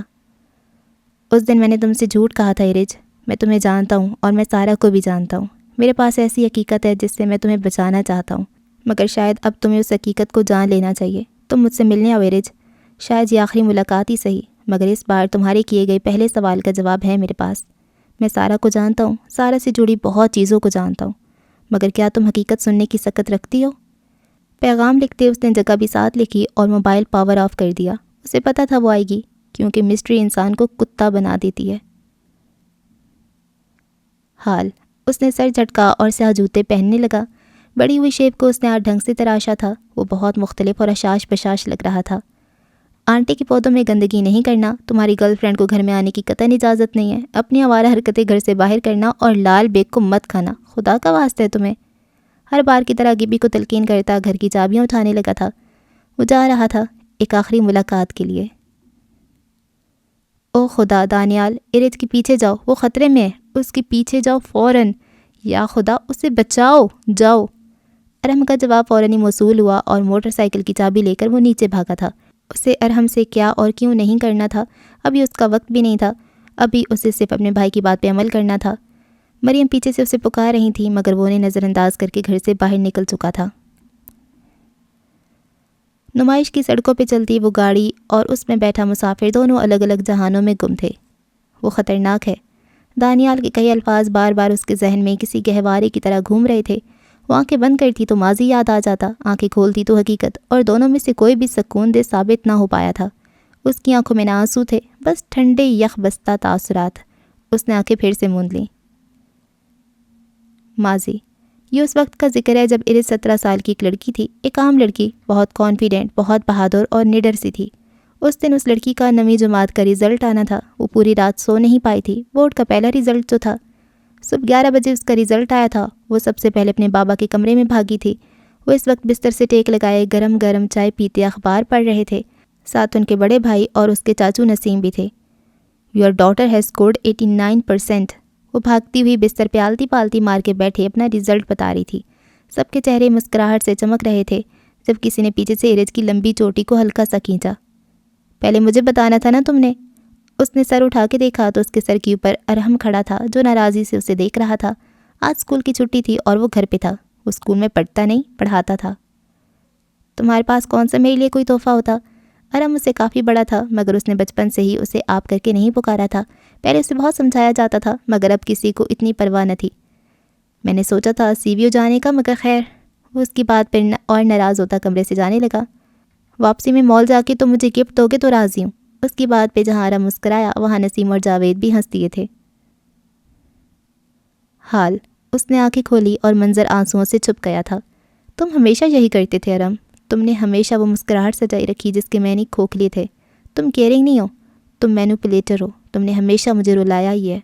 Speaker 1: اس دن میں نے تم سے جھوٹ کہا تھا ارج، میں تمہیں جانتا ہوں اور میں سارا کو بھی جانتا ہوں۔ میرے پاس ایسی حقیقت ہے جس سے میں تمہیں بچانا چاہتا ہوں، مگر شاید اب تمہیں اس حقیقت کو جان لینا چاہیے۔ تم مجھ سے ملنے آؤ ارج، شاید یہ آخری ملاقات ہی صحیح، مگر اس بار تمہارے کیے گئے پہلے سوال کا جواب ہے میرے پاس۔ میں سارا کو جانتا ہوں، سارا سے جڑی بہت چیزوں کو جانتا ہوں، مگر کیا تم حقیقت سننے کی سکت رکھتی ہو؟ پیغام لکھتے اس نے جگہ بھی ساتھ لکھی اور موبائل پاور آف کر دیا۔ اسے پتہ تھا وہ آئے گی، کیونکہ مسٹری انسان کو کتا بنا دیتی ہے۔ حال اس نے سر جھٹکا اور سیاہ جوتے پہننے لگا۔ بڑی ہوئی شیپ کو اس نے آج ڈھنگ سے تراشا تھا۔ وہ بہت مختلف اور اشاش بشاش لگ رہا تھا۔ آنٹی کے پودوں میں گندگی نہیں کرنا، تمہاری گرل فرینڈ کو گھر میں آنے کی قطعاً اجازت نہیں ہے، اپنی آوارہ حرکتیں گھر سے باہر کرنا، اور لال بیگ کو مت کھانا، خدا کا واسطہ ہے تمہیں۔ ہر بار کی طرح گبی کو تلقین کرتا گھر کی چابیاں اٹھانے لگا تھا۔ وہ جا رہا تھا ایک آخری ملاقات کے لیے۔ او خدا دانیال، ارج کے پیچھے جاؤ، وہ خطرے میں ہے، اس کے پیچھے جاؤ فوراً، یا خدا اسے بچاؤ، جاؤ۔ ارحم کا جواب فوراً ہی موصول ہوا اور موٹر سائیکل کی چابی لے کر وہ نیچے بھاگا تھا۔ اسے ارحم سے کیا اور کیوں نہیں کرنا تھا، ابھی اس کا وقت بھی نہیں تھا، ابھی اسے صرف اپنے بھائی کی بات پہ عمل کرنا تھا۔ مریم پیچھے سے اسے پکار رہی تھی مگر وہ انہیں نظر انداز کر کے گھر سے باہر نکل چکا تھا۔ نمائش کی سڑکوں پہ چلتی وہ گاڑی اور اس میں بیٹھا مسافر دونوں الگ الگ جہانوں میں گم تھے۔ وہ خطرناک ہے، دانیال کے کئی الفاظ بار بار اس کے ذہن میں کسی گہوارے کی طرح گھوم رہے تھے۔ وہ آنکھیں بند کرتی تو ماضی یاد آ جاتا، آنکھیں کھولتی تو حقیقت، اور دونوں میں سے کوئی بھی سکون دہ ثابت نہ ہو پایا تھا۔ اس کی آنکھوں میں نہ آنسو تھے، بس ٹھنڈے یخ بستہ تاثرات۔ اس نے آنکھیں پھر سے موند لیں۔ ماضی یہ اس وقت کا ذکر ہے جب ارج 17 سال کی ایک لڑکی تھی، ایک عام لڑکی، بہت کانفیڈنٹ، بہت بہادر اور نڈر سی تھی۔ اس دن اس لڑکی کا 9ویں جماعت کا رزلٹ آنا تھا۔ وہ پوری رات سو نہیں پائی تھی۔ بورڈ کا پہلا رزلٹ جو تھا، صبح 11 بجے اس کا رزلٹ آیا تھا۔ وہ سب سے پہلے اپنے بابا کے کمرے میں بھاگی تھی۔ وہ اس وقت بستر سے ٹیک لگائے گرم گرم چائے پیتے اخبار پڑھ رہے تھے۔ ساتھ ان کے بڑے بھائی اور اس کے چاچو نسیم بھی تھے۔ Your daughter has scored 89%۔ وہ بھاگتی ہوئی بستر پہ آلتی پالتی مار کے بیٹھے اپنا رزلٹ بتا رہی تھی۔ سب کے چہرے مسکراہٹ سے چمک رہے تھے، جب کسی نے پیچھے سے ارج کی لمبی چوٹی کو ہلکا سا کھینچا۔ پہلے مجھے بتانا تھا نا تم نے۔ اس نے سر اٹھا کے دیکھا تو اس کے سر کے اوپر ارحم کھڑا تھا، جو ناراضی سے اسے دیکھ رہا تھا۔ آج اسکول کی چھٹی تھی اور وہ گھر پہ تھا۔ وہ اسکول میں پڑھتا نہیں، پڑھاتا تھا۔ تمہارے پاس کون سا میرے لیے کوئی تحفہ ہوتا؟ ارحم اسے کافی بڑا تھا، مگر اس نے بچپن سے ہی اسے آپ کر کے نہیں پکارا تھا۔ پہلے اسے بہت سمجھایا جاتا تھا، مگر اب کسی کو اتنی پرواہ نہ تھی۔ میں نے سوچا تھا CVO جانے کا، مگر خیر۔ وہ اس کی بات پر اور ناراض ہوتا کمرے سے جانے لگا۔ واپسی میں مال جا کے تم مجھے گفٹ دو گے تو راضی ہوں۔ اس کی بات پہ جہاں ارحم مسکرایا وہاں نسیم اور جاوید بھی ہنس دیے تھے۔ حال اس نے آنکھیں کھولی اور منظر آنسوؤں سے چھپ گیا تھا۔ تم ہمیشہ یہی کرتے تھے ارحم، تم نے ہمیشہ وہ مسکراہٹ سجائی رکھی جس کے معنی کھوکھلے تھے۔ تم کیئرنگ نہیں ہو، تم مینوپولیٹر ہو، تم نے ہمیشہ مجھے رلایا ہی ہے۔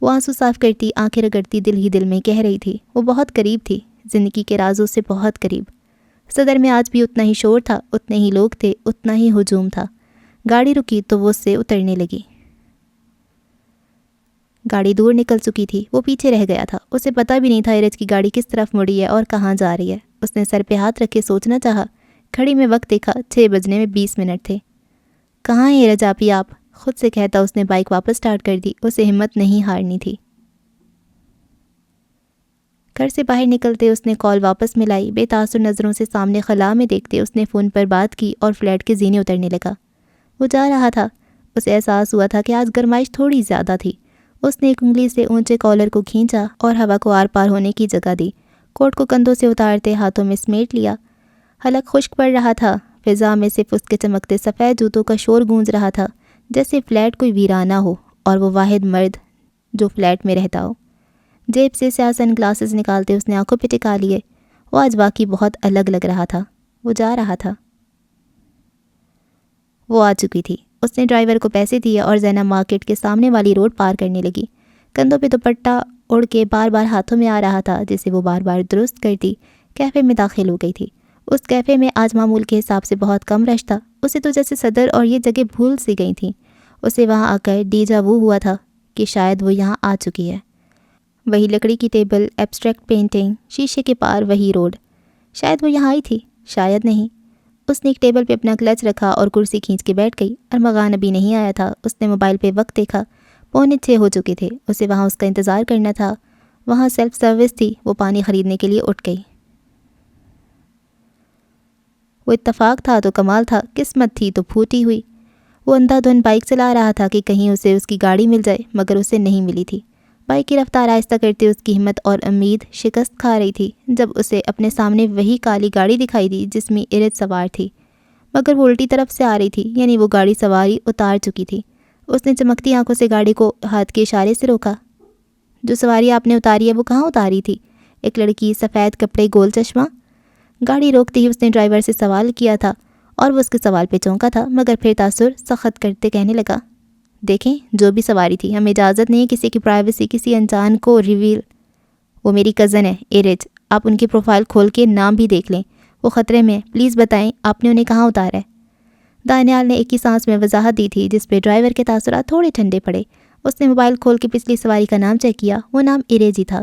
Speaker 1: وہ آنسو صاف کرتی، آنکھیں رگڑتی دل ہی دل میں کہہ رہی تھی۔ وہ بہت قریب تھی، زندگی کے رازوں سے بہت قریب۔ صدر میں آج بھی اتنا ہی شور تھا، اتنے ہی لوگ تھے، اتنا ہی ہجوم تھا۔ گاڑی رکی تو وہ اس سے اترنے لگی۔ گاڑی دور نکل چکی تھی، وہ پیچھے رہ گیا تھا۔ اسے پتہ بھی نہیں تھا ارج کی گاڑی کس طرف مڑی ہے اور کہاں جا رہی ہے۔ اس نے سر پہ ہاتھ رکھے سوچنا چاہا۔ گھڑی میں وقت دیکھا، 6 بجنے میں 20 منٹ تھے۔ کہاں ہیں ارج آپی آپ؟ خود سے کہتا اس نے بائک واپس سٹارٹ کر دی۔ اسے ہمت نہیں ہارنی تھی۔ گھر سے باہر نکلتے اس نے کال واپس ملائی، بے تاثر نظروں سے سامنے خلا میں دیکھتے اس نے فون پر بات کی اور فلیٹ کے زینے اترنے لگا۔ وہ جا رہا تھا، اسے احساس ہوا تھا کہ آج گرمائش تھوڑی زیادہ تھی۔ اس نے ایک انگلی سے اونچے کالر کو کھینچا اور ہوا کو آر پار ہونے کی جگہ دی، کوٹ کو کندھوں سے اتارتے ہاتھوں میں سمیٹ لیا۔ حلق خشک پڑ رہا تھا، فضا میں صرف اس کے چمکتے سفید جوتوں کا شور گونج رہا تھا، جیسے فلیٹ کوئی ویرانہ ہو اور وہ واحد مرد جو فلیٹ میں رہتا ہو۔ جیب سے سیاہ سن گلاسز نکالتے اس نے آنکھوں پہ ٹکا لیے۔ وہ آج واقعی بہت الگ لگ رہا تھا۔ وہ جا رہا تھا۔ وہ آ چکی تھی۔ اس نے ڈرائیور کو پیسے دیے اور زینب مارکیٹ کے سامنے والی روڈ پار کرنے لگی۔ کندھوں پہ دوپٹہ اڑ کے بار بار ہاتھوں میں آ رہا تھا، جسے وہ بار بار درست کرتی کیفے میں داخل ہو گئی تھی۔ اس کیفے میں آج معمول کے حساب سے بہت کم رش تھا۔ اسے تو جیسے صدر اور یہ جگہ بھول سی گئی تھیں۔ اسے وہاں آ کر ڈیجا وو ہوا تھا کہ شاید وہ یہاں آ چکی ہے۔ وہی لکڑی کی ٹیبل، ایبسٹریکٹ پینٹنگ، شیشے کے پار وہی روڈ۔ شاید وہ یہاں آئی تھی، شاید نہیں۔ اس نے ایک ٹیبل پہ اپنا کلچ رکھا اور کرسی کھینچ کے بیٹھ گئی۔ ارمغان ابھی نہیں آیا تھا۔ اس نے موبائل پہ وقت دیکھا، 6:45 ہو چکے تھے۔ اسے وہاں اس کا انتظار کرنا تھا۔ وہاں سیلف سروس تھی۔ وہ پانی خریدنے کے لیے اٹھ گئی۔ وہ اتفاق تھا تو کمال تھا، قسمت تھی تو پھوٹی ہوئی۔ وہ اندھا دھند بائک چلا رہا تھا کہ کہیں اسے اس کی گاڑی مل جائے، مگر اسے نہیں ملی تھی۔ بائک کی رفتار آہستہ کرتے اس کی ہمت اور امید شکست کھا رہی تھی جب اسے اپنے سامنے وہی کالی گاڑی دکھائی دی جس میں ارد سوار تھی، مگر وہ الٹی طرف سے آ رہی تھی، یعنی وہ گاڑی سواری اتار چکی تھی۔ اس نے چمکتی آنکھوں سے گاڑی کو ہاتھ کے اشارے سے روکا۔ جو سواری آپ نے اتاری ہے وہ کہاں اتاری تھی؟ ایک لڑکی، سفید کپڑے، گول چشمہ۔ گاڑی روکتے ہی اس نے ڈرائیور سے سوال کیا تھا اور وہ اس کے سوال پہ چونکا تھا، مگر پھر تاثر سخت کرتے کہنے لگا، دیکھیں جو بھی سواری تھی، ہمیں اجازت نہیں ہے کسی کی پرائیویسی کسی انجان کو ریویل۔ وہ میری کزن ہے ایرج، آپ ان کی پروفائل کھول کے نام بھی دیکھ لیں، وہ خطرے میں ہے، پلیز بتائیں آپ نے انہیں کہاں اتارا ہے؟ دانیال نے ایک ہی سانس میں وضاحت دی تھی، جس پہ ڈرائیور کے تاثرات تھوڑے ٹھنڈے پڑے۔ اس نے موبائل کھول کے پچھلی سواری کا نام چیک کیا، وہ نام ایرج ہی تھا۔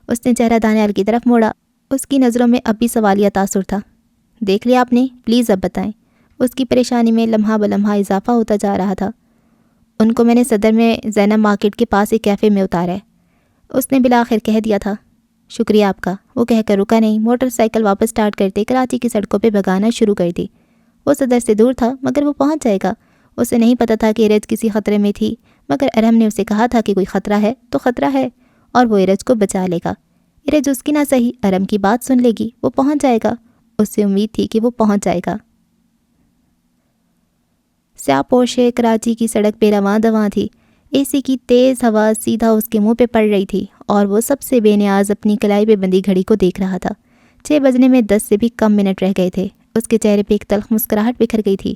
Speaker 1: اس نے چہرہ دانیال کی طرف موڑا، اس کی نظروں میں اب بھی سوالیہ تاثر تھا۔ دیکھ لیا آپ نے؟ پلیز اب بتائیں۔ اس کی پریشانی میں لمحہ بلمحہ اضافہ ہوتا جا رہا تھا۔ ان کو میں نے صدر میں زینب مارکیٹ کے پاس ایک کیفے میں اتارا ہے، اس نے بالآخر کہہ دیا تھا۔ شکریہ آپ کا، وہ کہہ کر رکا نہیں، موٹر سائیکل واپس سٹارٹ کرتے کراچی کی سڑکوں پہ بھگانا شروع کر دی۔ وہ صدر سے دور تھا مگر وہ پہنچ جائے گا۔ اسے نہیں پتہ تھا کہ ایرج کسی خطرے میں تھی، مگر ارحم نے اسے کہا تھا کہ کوئی خطرہ ہے تو خطرہ ہے اور وہ ایرج کو بچا لے گا۔ ایرج اس کی نہ صحیح ارحم کی بات سن لے گی، وہ پہنچ جائے گا۔ اس سے امید تھی کہ وہ پہنچ جائے گا۔ سیاہ پورشے کراچی کی سڑک پہ رواں دواں تھی۔ اے سی کی تیز ہوا سیدھا اس کے منہ پہ پڑ رہی تھی اور وہ سب سے بے نیاز اپنی کلائی پہ بندی گھڑی کو دیکھ رہا تھا۔ 6 بجنے میں 10 سے بھی کم منٹ رہ گئے تھے۔ اس کے چہرے پہ ایک تلخ مسکراہٹ بکھر گئی تھی۔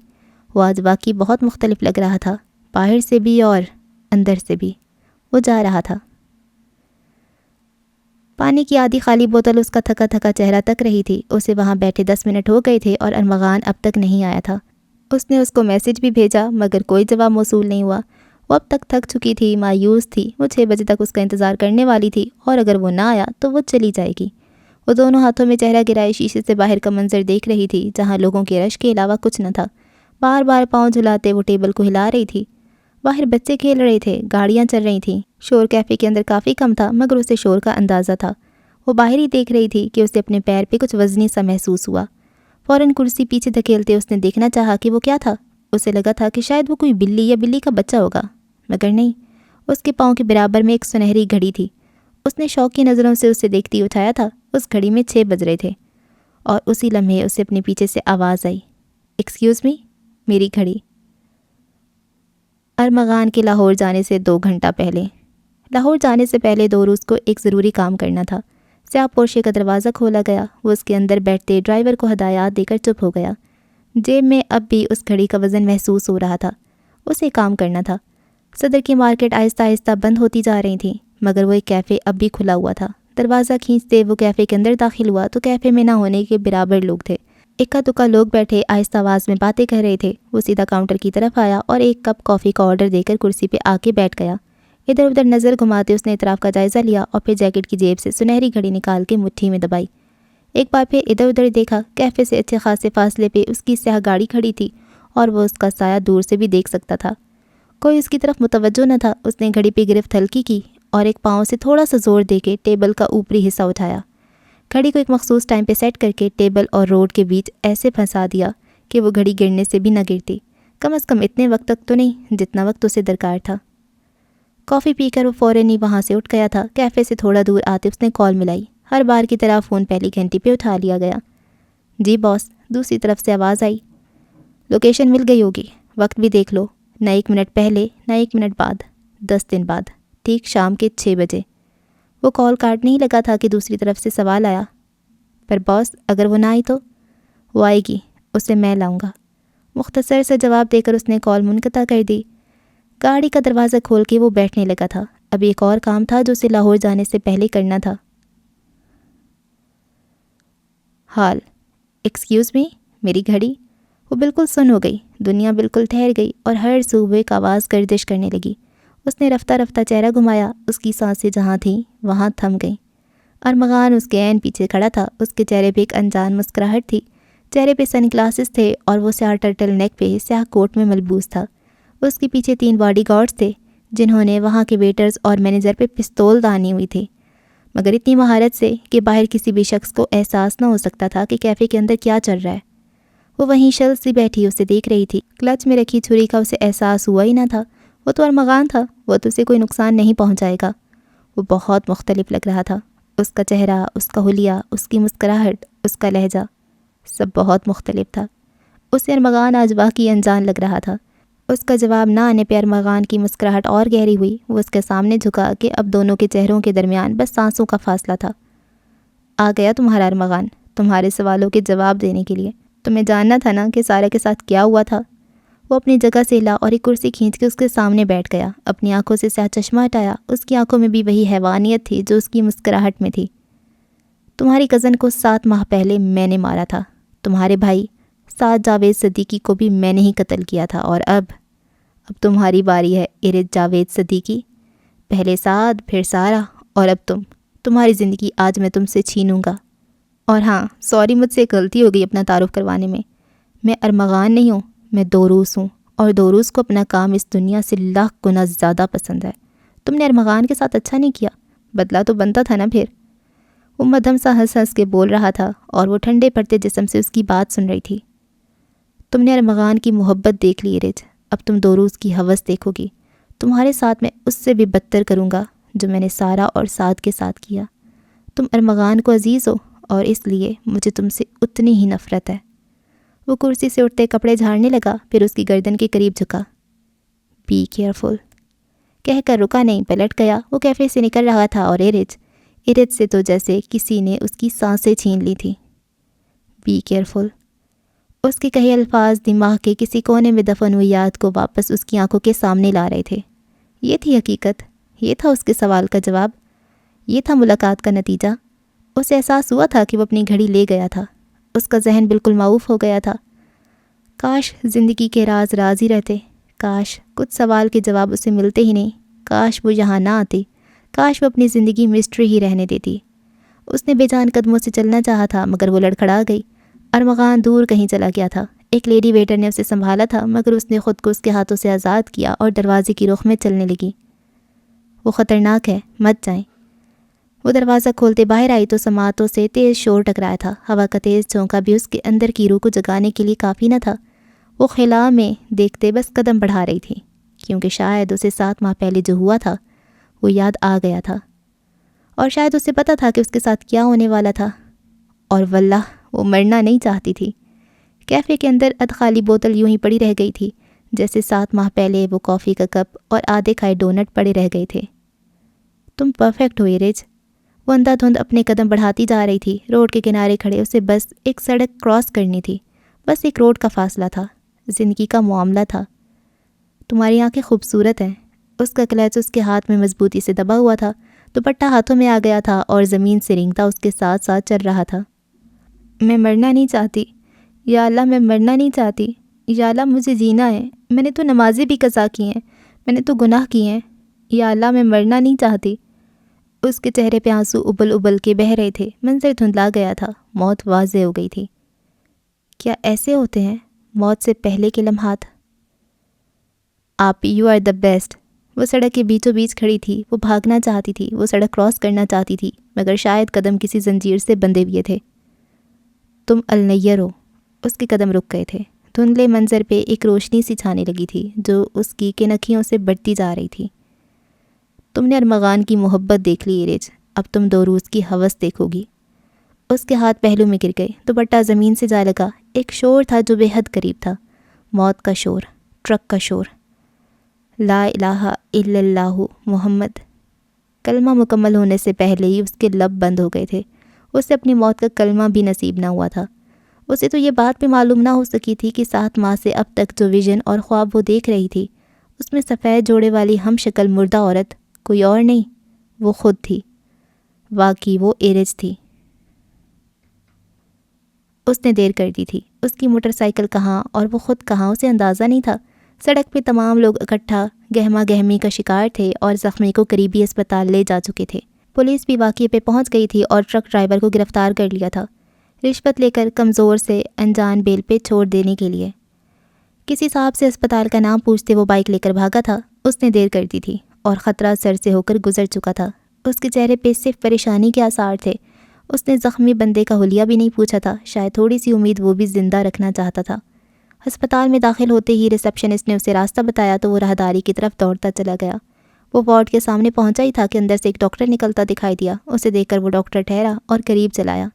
Speaker 1: وہ آج واقعی بہت مختلف لگ رہا تھا، باہر سے بھی اور اندر سے بھی۔ وہ جا رہا تھا۔ پانی کی آدھی خالی بوتل اس کا تھکا تھکا چہرہ تک رہی تھی۔ اسے وہاں بیٹھے 10 منٹ ہو گئے تھے اور ارمغان اب تک نہیں آیا تھا۔ اس نے اس کو میسج بھی بھیجا مگر کوئی جواب موصول نہیں ہوا۔ وہ اب تک تھک چکی تھی، مایوس تھی۔ وہ 6 بجے تک اس کا انتظار کرنے والی تھی اور اگر وہ نہ آیا تو وہ چلی جائے گی۔ وہ دونوں ہاتھوں میں چہرہ گرائے شیشے سے باہر کا منظر دیکھ رہی تھی، جہاں لوگوں کے رش کے علاوہ کچھ نہ تھا۔ بار بار پاؤں جھلاتے وہ ٹیبل کو ہلا رہی تھی۔ باہر بچے کھیل رہے تھے، گاڑیاں چل رہی تھیں۔ شور کیفے کے اندر کافی کم تھا مگر اسے شور کا اندازہ تھا۔ وہ باہر ہی دیکھ رہی تھی کہ اسے اپنے پیر پہ کچھ وزنی سا محسوس ہوا۔ فوراً کرسی پیچھے دھکیلتے اس نے دیکھنا چاہا کہ وہ کیا تھا۔ اسے لگا تھا کہ شاید وہ کوئی بلی یا بلی کا بچہ ہوگا، مگر نہیں۔ اس کے پاؤں کے برابر میں ایک سنہری گھڑی تھی۔ اس نے شوق کی نظروں سے اسے دیکھتی اٹھایا تھا۔ اس گھڑی میں 6 بج رہے تھے اور اسی لمحے اسے اپنے پیچھے سے آواز آئی، ایکسکیوز می، میری گھڑی۔ ارمغان کے لاہور جانے سے 2 گھنٹہ پہلے۔ لاہور جانے سے پہلے 2 روز کو ایک ضروری کام کرنا تھا۔ سیاہ پورشے کا دروازہ کھولا گیا۔ وہ اس کے اندر بیٹھتے ڈرائیور کو ہدایات دے کر چپ ہو گیا۔ جیب میں اب بھی اس گھڑی کا وزن محسوس ہو رہا تھا۔ اسے کام کرنا تھا۔ صدر کی مارکیٹ آہستہ آہستہ بند ہوتی جا رہی تھی مگر وہ ایک کیفے اب بھی کھلا ہوا تھا۔ دروازہ کھینچتے وہ کیفے کے اندر داخل ہوا تو کیفے میں نہ ہونے کے برابر لوگ تھے۔ اکا دکا لوگ بیٹھے آہستہ آواز میں باتیں کر رہے تھے۔ وہ سیدھا کاؤنٹر کی طرف آیا اور ایک کپ کافی کا آرڈر دے کر کرسی پہ آ کے بیٹھ گیا۔ ادھر ادھر نظر گھماتے اس نے اطراف کا جائزہ لیا اور پھر جیکٹ کی جیب سے سنہری گھڑی نکال کے مٹھی میں دبائی۔ ایک بار پھر ادھر ادھر دیکھا، کیفے سے اچھے خاصے فاصلے پہ اس کی سیاہ گاڑی کھڑی تھی اور وہ اس کا سایہ دور سے بھی دیکھ سکتا تھا۔ کوئی اس کی طرف متوجہ نہ تھا۔ اس نے گھڑی پہ گرفت ہلکی کی اور ایک پاؤں سے تھوڑا سا زور دے کے ٹیبل کا اوپری حصہ اٹھایا. گھڑی کو ایک مخصوص ٹائم پہ سیٹ کر کے ٹیبل اور روڈ کے بیچ ایسے پھنسا دیا کہ وہ گھڑی گرنے سے بھی نہ گرتی. کم از کم اتنے وقت تک تو نہیں جتنا وقت اسے درکار تھا. کافی پی کر وہ فوراً ہی وہاں سے اٹھ گیا تھا. کیفے سے تھوڑا دور آتے اس نے کال ملائی. ہر بار کی طرح فون پہلی گھنٹی پہ اٹھا لیا گیا. جی باس. دوسری طرف سے آواز آئی. لوکیشن مل گئی ہوگی. وقت بھی دیکھ لو. نہ 1 منٹ پہلے نہ 1 منٹ بعد. 10 دن بعد ٹھیک شام کے 6 بجے. وہ کال کاٹنے ہی لگا تھا کہ دوسری طرف سے سوال آیا. پر باس اگر وہ نہ آئی تو؟ وہ آئے گی. اسے میں لاؤں گا. مختصر سے جواب دے کر اس نے کال منقطع کر دی. گاڑی کا دروازہ کھول کے وہ بیٹھنے لگا تھا. اب ایک اور کام تھا جو اسے لاہور جانے سے پہلے کرنا تھا. حال. Excuse me. میری گھڑی. وہ بالکل سن ہو گئی. دنیا بالکل ٹھہر گئی اور ہر صوبے کا آواز گردش کرنے لگی. اس نے رفتہ رفتہ چہرہ گھمایا. اس کی سانسیں جہاں تھیں وہاں تھم گئیں. ارمغان اس کے عین پیچھے کھڑا تھا. اس کے چہرے پہ ایک انجان مسکراہٹ تھی. چہرے پہ سن گلاسز تھے اور وہ سیاہ ٹرٹل نیک پہ سیاہ کوٹ میں ملبوس تھا. اس کے پیچھے 3 باڈی گارڈز تھے جنہوں نے وہاں کے ویٹرز اور مینیجر پہ پستول دانی ہوئی تھی، مگر اتنی مہارت سے کہ باہر کسی بھی شخص کو احساس نہ ہو سکتا تھا کہ کیفے کے اندر کیا چل رہا ہے. وہ وہیں شل سی بیٹھی اسے دیکھ رہی تھی. کلچ میں رکھی چھری کا اسے احساس ہوا ہی نہ تھا. وہ تو ارمغان تھا. وہ تو اسے کوئی نقصان نہیں پہنچائے گا. وہ بہت مختلف لگ رہا تھا. اس کا چہرہ، اس کا حلیہ، اس کی مسکراہٹ، اس کا لہجہ، سب بہت مختلف تھا. اسے ارمغان آج واقعی انجان لگ رہا تھا. اس کا جواب نہ آنے پہ ارمغان کی مسکراہٹ اور گہری ہوئی. وہ اس کے سامنے جھکا کہ اب دونوں کے چہروں کے درمیان بس سانسوں کا فاصلہ تھا. آ گیا تمہارا ارمغان، تمہارے سوالوں کے جواب دینے کے لیے. تمہیں جاننا تھا نا کہ سارا کے ساتھ کیا ہوا تھا. وہ اپنی جگہ سے ہلا اور ایک کرسی کھینچ کے اس کے سامنے بیٹھ گیا. اپنی آنکھوں سے سیاہ چشمہ ہٹایا. اس کی آنکھوں میں بھی وہی حیوانیت تھی جو اس کی مسکراہٹ میں تھی. تمہاری کزن کو 7 ماہ پہلے میں نے مارا تھا. تمہارے بھائی سعد جاوید صدیقی کو بھی میں نے ہی قتل کیا تھا. اور اب تمہاری باری ہے ارد جاوید صدیقی. پہلے سعد، پھر سارا، اور اب تمہاری زندگی آج میں تم سے چھینوں گا. اور ہاں، سوری، مجھ سے غلطی ہو گئی اپنا تعارف کروانے میں. میں ارمغان نہیں ہوں، میں دوروس ہوں. اور دوروس کو اپنا کام اس دنیا سے لاکھ گنا زیادہ پسند ہے. تم نے ارمغان کے ساتھ اچھا نہیں کیا. بدلہ تو بنتا تھا نا پھر. وہ مدھم سا ہنس ہنس کے بول رہا تھا اور وہ ٹھنڈے پڑتے جسم سے اس کی بات سن رہی تھی. تم نے ارمغان کی محبت دیکھ لی ارج. اب تم دوروس کی ہوس دیکھو گی. تمہارے ساتھ میں اس سے بھی بدتر کروں گا جو میں نے سارا اور سعد کے ساتھ کیا. تم ارمغان کو عزیز ہو اور اس لیے مجھے تم سے اتنی ہی نفرت ہے. وہ کرسی سے اٹھتے کپڑے جھاڑنے لگا، پھر اس کی گردن کے قریب جھکا. بی کیئرفل کہہ کر رکا نہیں، پلٹ گیا. وہ کیفے سے نکل رہا تھا اور ارج سے تو جیسے کسی نے اس کی سانسیں چھین لی تھی. Be careful. اس کے کہے الفاظ دماغ کے کسی کونے میں دفن ہوئی یاد کو واپس اس کی آنکھوں کے سامنے لا رہے تھے. یہ تھی حقیقت. یہ تھا اس کے سوال کا جواب. یہ تھا ملاقات کا نتیجہ. اسے احساس ہوا تھا کہ وہ اپنی گھڑی لے گیا تھا. اس کا ذہن بالکل معاف ہو گیا تھا. کاش زندگی کے راز راز ہی رہتے. کاش کچھ سوال کے جواب اسے ملتے ہی نہیں. کاش وہ یہاں نہ آتی. کاش وہ اپنی زندگی مسٹری ہی رہنے دیتی. اس نے بے جان قدموں سے چلنا چاہا تھا مگر وہ لڑکھڑا گئی. ارمغان دور کہیں چلا گیا تھا. ایک لیڈی ویٹر نے اسے سنبھالا تھا مگر اس نے خود کو اس کے ہاتھوں سے آزاد کیا اور دروازے کی رخ میں چلنے لگی. وہ خطرناک ہے، مت جائیں. وہ دروازہ کھولتے باہر آئی تو سماعتوں سے تیز شور ٹکرایا تھا. ہوا کا تیز جھونکا بھی اس کے اندر کی روح کو جگانے کے لیے کافی نہ تھا. وہ خلا میں دیکھتے بس قدم بڑھا رہی تھی کیونکہ شاید اسے 7 ماہ پہلے جو ہوا تھا وہ یاد آ گیا تھا اور شاید اسے پتہ تھا کہ اس کے ساتھ کیا ہونے والا تھا. اور واللہ وہ مرنا نہیں چاہتی تھی. کیفے کے اندر ادخالی بوتل یوں ہی پڑی رہ گئی تھی جیسے 7 ماہ پہلے وہ کافی کا کپ اور آدھے کھائے ڈونٹ پڑے رہ گئے تھے. تم پرفیکٹ ہوئی ریج. وہ اندھا دھند اپنے قدم بڑھاتی جا رہی تھی. روڈ کے کنارے کھڑے اسے بس ایک سڑک کراس کرنی تھی. بس ایک روڈ کا فاصلہ تھا. زندگی کا معاملہ تھا. تمہاری آنکھیں خوبصورت ہیں. اس کا کلچ اس کے ہاتھ میں مضبوطی سے دبا ہوا تھا. دوپٹہ ہاتھوں میں آ گیا تھا اور زمین سے رینگتا اس کے ساتھ ساتھ چل رہا تھا. میں مرنا نہیں چاہتی. یا اللہ، میں مرنا نہیں چاہتی. یا اللہ، مجھے جینا ہے. میں نے تو نمازیں بھی قضا کی ہیں. میں نے تو گناہ کیے ہیں. یا اللہ، میں مرنا نہیں چاہتی. اس کے چہرے پہ آنسو ابل ابل کے بہہ رہے تھے. منظر دھندلا گیا تھا. موت واضح ہو گئی تھی. کیا ایسے ہوتے ہیں موت سے پہلے کے لمحات؟ آپ یو آر دا بیسٹ. وہ سڑک کے بیچوں بیچ کھڑی تھی، وہ بھاگنا چاہتی تھی، وہ سڑک کراس کرنا چاہتی تھی، مگر شاید قدم کسی زنجیر سے بندھے ہوئے تھے۔ تم النیر ہو، اس کے قدم رک گئے تھے۔ دھندلے منظر پہ ایک روشنی سی چھانے لگی تھی جو اس کی کنکھیوں سے بڑھتی جا رہی تھی۔ تم نے ارمغان کی محبت دیکھ لی ایرج، اب تم دوروز کی ہوس دیکھو گی۔ اس کے ہاتھ پہلو میں گر گئے، دوپٹہ زمین سے جا لگا۔ ایک شور تھا جو بے حد قریب تھا، موت کا شور، ٹرک کا شور۔ لا الہ الا اللہ محمد۔ کلمہ مکمل ہونے سے پہلے ہی اس کے لب بند ہو گئے تھے۔ اسے اپنی موت کا کلمہ بھی نصیب نہ ہوا تھا۔ اسے تو یہ بات بھی معلوم نہ ہو سکی تھی کہ 7 ماہ سے اب تک جو ویژن اور خواب وہ دیکھ رہی تھی، اس میں سفید جوڑے والی ہم شکل مردہ عورت کوئی اور نہیں، وہ خود تھی۔ واقعی وہ ایرج تھی۔ اس نے دیر کر دی تھی۔ اس کی موٹر سائیکل کہاں اور وہ خود کہاں، اسے اندازہ نہیں تھا۔ سڑک پہ تمام لوگ اکٹھا گہما گہمی کا شکار تھے اور زخمی کو قریبی اسپتال لے جا چکے تھے۔ پولیس بھی واقعے پہ پہنچ گئی تھی اور ٹرک ڈرائیور کو گرفتار کر لیا تھا، رشوت لے کر کمزور سے انجان بیل پہ چھوڑ دینے کے لیے۔ کسی صاحب سے اسپتال کا نام پوچھتے وہ بائک لے کر بھاگا تھا۔ اس نے دیر کر دی تھی اور خطرہ سر سے ہو کر گزر چکا تھا۔ اس کے چہرے پہ صرف پریشانی کے آثار تھے۔ اس نے زخمی بندے کا حلیہ بھی نہیں پوچھا تھا، شاید تھوڑی سی امید وہ بھی زندہ رکھنا چاہتا تھا۔ ہسپتال میں داخل ہوتے ہی ریسیپشنسٹ نے اسے راستہ بتایا تو وہ راہداری کی طرف دوڑتا چلا گیا۔ وہ وارڈ کے سامنے پہنچا ہی تھا کہ اندر سے ایک ڈاکٹر نکلتا دکھائی دیا۔ اسے دیکھ کر وہ ڈاکٹر ٹھہرا اور قریب چلایا۔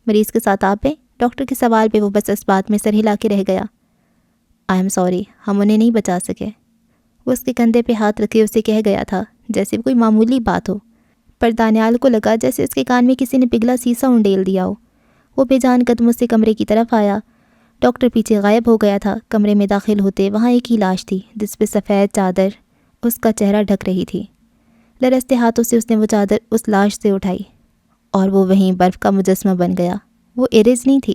Speaker 1: مریض کے ساتھ آپ ہیں؟ ڈاکٹر کے سوال پہ وہ بس اس بات میں سر ہلا کے رہ گیا۔ آئی ایم سوری، ہم انہیں نہیں بچا سکے۔ وہ اس کے کندھے پہ ہاتھ رکھے اسے کہہ گیا تھا جیسے کوئی معمولی بات ہو، پر دانیال کو لگا جیسے اس کے کان میں کسی نے پگھلا سیسا انڈیل دیا ہو۔ وہ بے جان قدموں سے کمرے کی طرف آیا۔ ڈاکٹر پیچھے غائب ہو گیا تھا۔ کمرے میں داخل ہوتے وہاں ایک ہی لاش تھی جس پہ سفید چادر اس کا چہرہ ڈھک رہی تھی۔ لرزتے ہاتھوں سے اس نے وہ چادر اس لاش سے اٹھائی اور وہ وہیں برف کا مجسمہ بن گیا۔ وہ ایرج نہیں تھی۔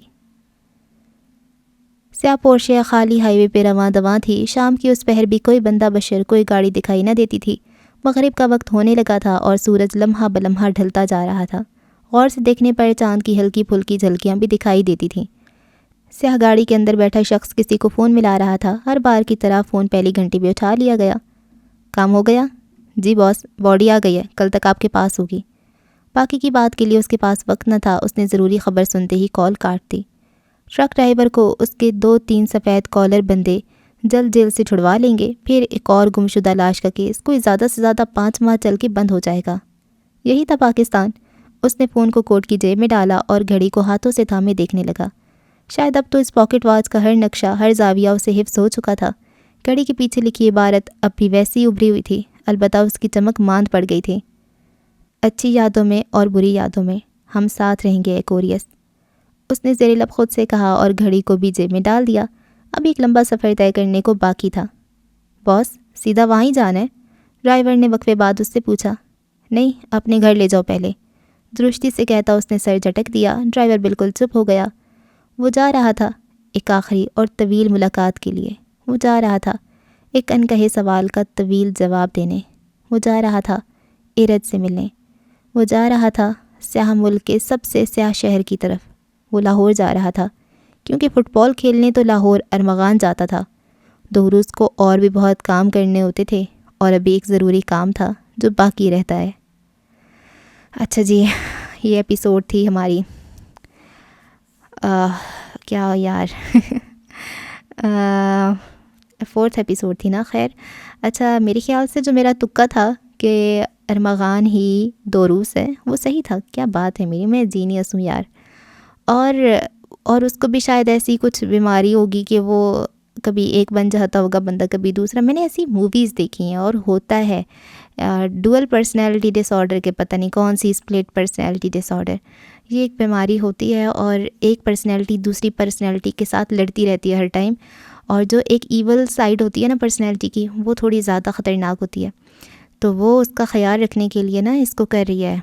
Speaker 1: سیاہ پورشے خالی ہائی وے پہ رواں دواں تھی۔ شام کی اس پہر بھی کوئی بندہ بشر، کوئی گاڑی دکھائی نہ دیتی تھی۔ مغرب کا وقت ہونے لگا تھا اور سورج لمحہ بلمحہ ڈھلتا جا رہا تھا۔ غور سے دیکھنے پر چاند کی ہلکی پھلکی جھلکیاں بھی دکھائی دیتی تھیں۔ سیاہ گاڑی کے اندر بیٹھا شخص کسی کو فون ملا رہا تھا۔ ہر بار کی طرح فون پہلی گھنٹی پہ اٹھا لیا گیا۔ کام ہو گیا؟ جی باس، باڈی آ گئی ہے، کل تک آپ کے پاس ہوگی۔ باقی کی بات کے لیے اس کے پاس وقت نہ تھا۔ اس نے ضروری خبر سنتے ہی کال کاٹ دی۔ ٹرک ڈرائیور کو اس کے 2-3 سفید کالر بندے جلد جیل سے چھڑوا لیں گے، پھر ایک اور گمشدہ لاش کا کیس کوئی زیادہ سے زیادہ 5 ماہ چل کے بند ہو جائے گا۔ یہی تھا پاکستان۔ اس نے فون کو کوٹ کی جیب میں ڈالا اور گھڑی کو ہاتھوں سے تھامے دیکھنے لگا۔ شاید اب تو اس پاکٹ واچ کا ہر نقشہ، ہر زاویہ اسے حفظ ہو چکا تھا۔ گھڑی کے پیچھے لکھی عبارت اب بھی ویسی ابھری ہوئی تھی، البتہ اس کی چمک ماند پڑ گئی تھی۔ اچھی یادوں میں اور بری یادوں میں ہم ساتھ رہیں گے ایکوریس، اس نے زیر لب خود سے کہا اور گھڑی کو بھی جیب میں ڈال دیا۔ اب ایک لمبا سفر طے کرنے کو باقی تھا۔ باس، سیدھا وہاں ہی جانا ہے؟ ڈرائیور نے وقفے بعد اس سے پوچھا۔ نہیں، اپنے گھر لے جاؤ پہلے، درستی سے کہتا اس نے سر جھٹک دیا۔ ڈرائیور بالکل چپ ہو گیا۔ وہ جا رہا تھا ایک آخری اور طویل ملاقات کے لیے۔ وہ جا رہا تھا ایک انکہے سوال کا طویل جواب دینے۔ وہ جا رہا تھا ایرج سے ملنے۔ وہ جا رہا تھا سیاہ ملک کے سب سے سیاہ شہر کی طرف۔ وہ لاہور جا رہا تھا کیونکہ فٹ بال کھیلنے تو لاہور ارمغان جاتا تھا۔ دوروز کو اور بھی بہت کام کرنے ہوتے تھے اور ابھی ایک ضروری کام تھا جو باقی رہتا ہے۔ اچھا جی، یہ ایپیسوڈ تھی ہماری کیا یار 4th ایپیسوڈ تھی نا۔ خیر، اچھا میرے خیال سے جو میرا تکا تھا کہ ارمغان ہی دوروز ہے وہ صحیح تھا۔ کیا بات ہے میری، میں جینیس ہوں یار۔ اور اس کو بھی شاید ایسی کچھ بیماری ہوگی کہ وہ کبھی ایک بن جاتا ہوگا بندہ، کبھی دوسرا۔ میں نے ایسی موویز دیکھی ہیں اور ہوتا ہے ڈوئل پرسنالٹی ڈس آرڈر کے، پتہ نہیں کون سی، اسپلٹ پرسنالٹی ڈس آرڈر، یہ ایک بیماری ہوتی ہے اور ایک پرسنالٹی دوسری پرسنالٹی کے ساتھ لڑتی رہتی ہے ہر ٹائم، اور جو ایک ایول سائڈ ہوتی ہے نا پرسنالٹی کی، وہ تھوڑی زیادہ خطرناک ہوتی ہے۔ تو وہ اس کا خیال رکھنے کے لیے نا اس کو کر رہی ہے۔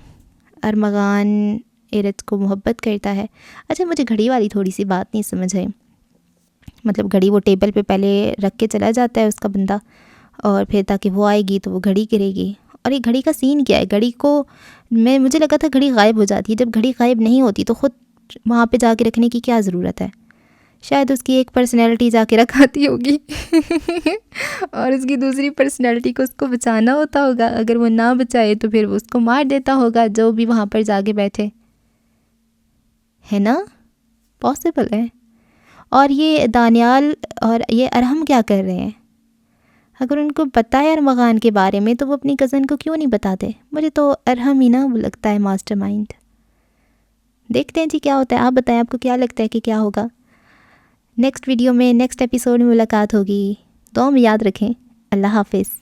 Speaker 1: ارمغان ایرج کو محبت کرتا ہے۔ اچھا مجھے گھڑی والی تھوڑی سی بات نہیں سمجھ آئی، مطلب گھڑی وہ ٹیبل پہ پہلے رکھ کے چلا جاتا ہے اس کا بندہ، اور پھر تاکہ وہ آئے گی تو وہ گھڑی گرے گی، اور یہ گھڑی کا سین کیا ہے؟ گھڑی کو مجھے لگا تھا گھڑی غائب ہو جاتی ہے، جب گھڑی غائب نہیں ہوتی تو خود وہاں پہ جا کے رکھنے کی کیا ضرورت ہے؟ شاید اس کی ایک پرسنالٹی جا کے رکھاتی ہوگی اور اس کی دوسری پرسنالٹی کو اس کو بچانا ہوتا ہوگا. اگر وہ نہ بچائے تو پھر وہ اس کو مار دیتا ہوگا جو بھی وہاں پر جا کے بیٹھے. ہے نا؟ پاسبل ہے. اور یہ دانیال اور یہ ارحم کیا کر رہے ہیں؟ اگر ان کو پتہ ہے ارمغان کے بارے میں تو وہ اپنی کزن کو کیوں نہیں بتاتے؟ مجھے تو ارحم ہی نا وہ لگتا ہے ماسٹر مائنڈ. دیکھتے ہیں جی کیا ہوتا ہے. آپ بتائیں آپ کو کیا لگتا ہے کہ کیا ہوگا. نیکسٹ ویڈیو میں نیکسٹ ایپیسوڈ میں ملاقات ہوگی. دعا میں یاد رکھیں. اللہ حافظ.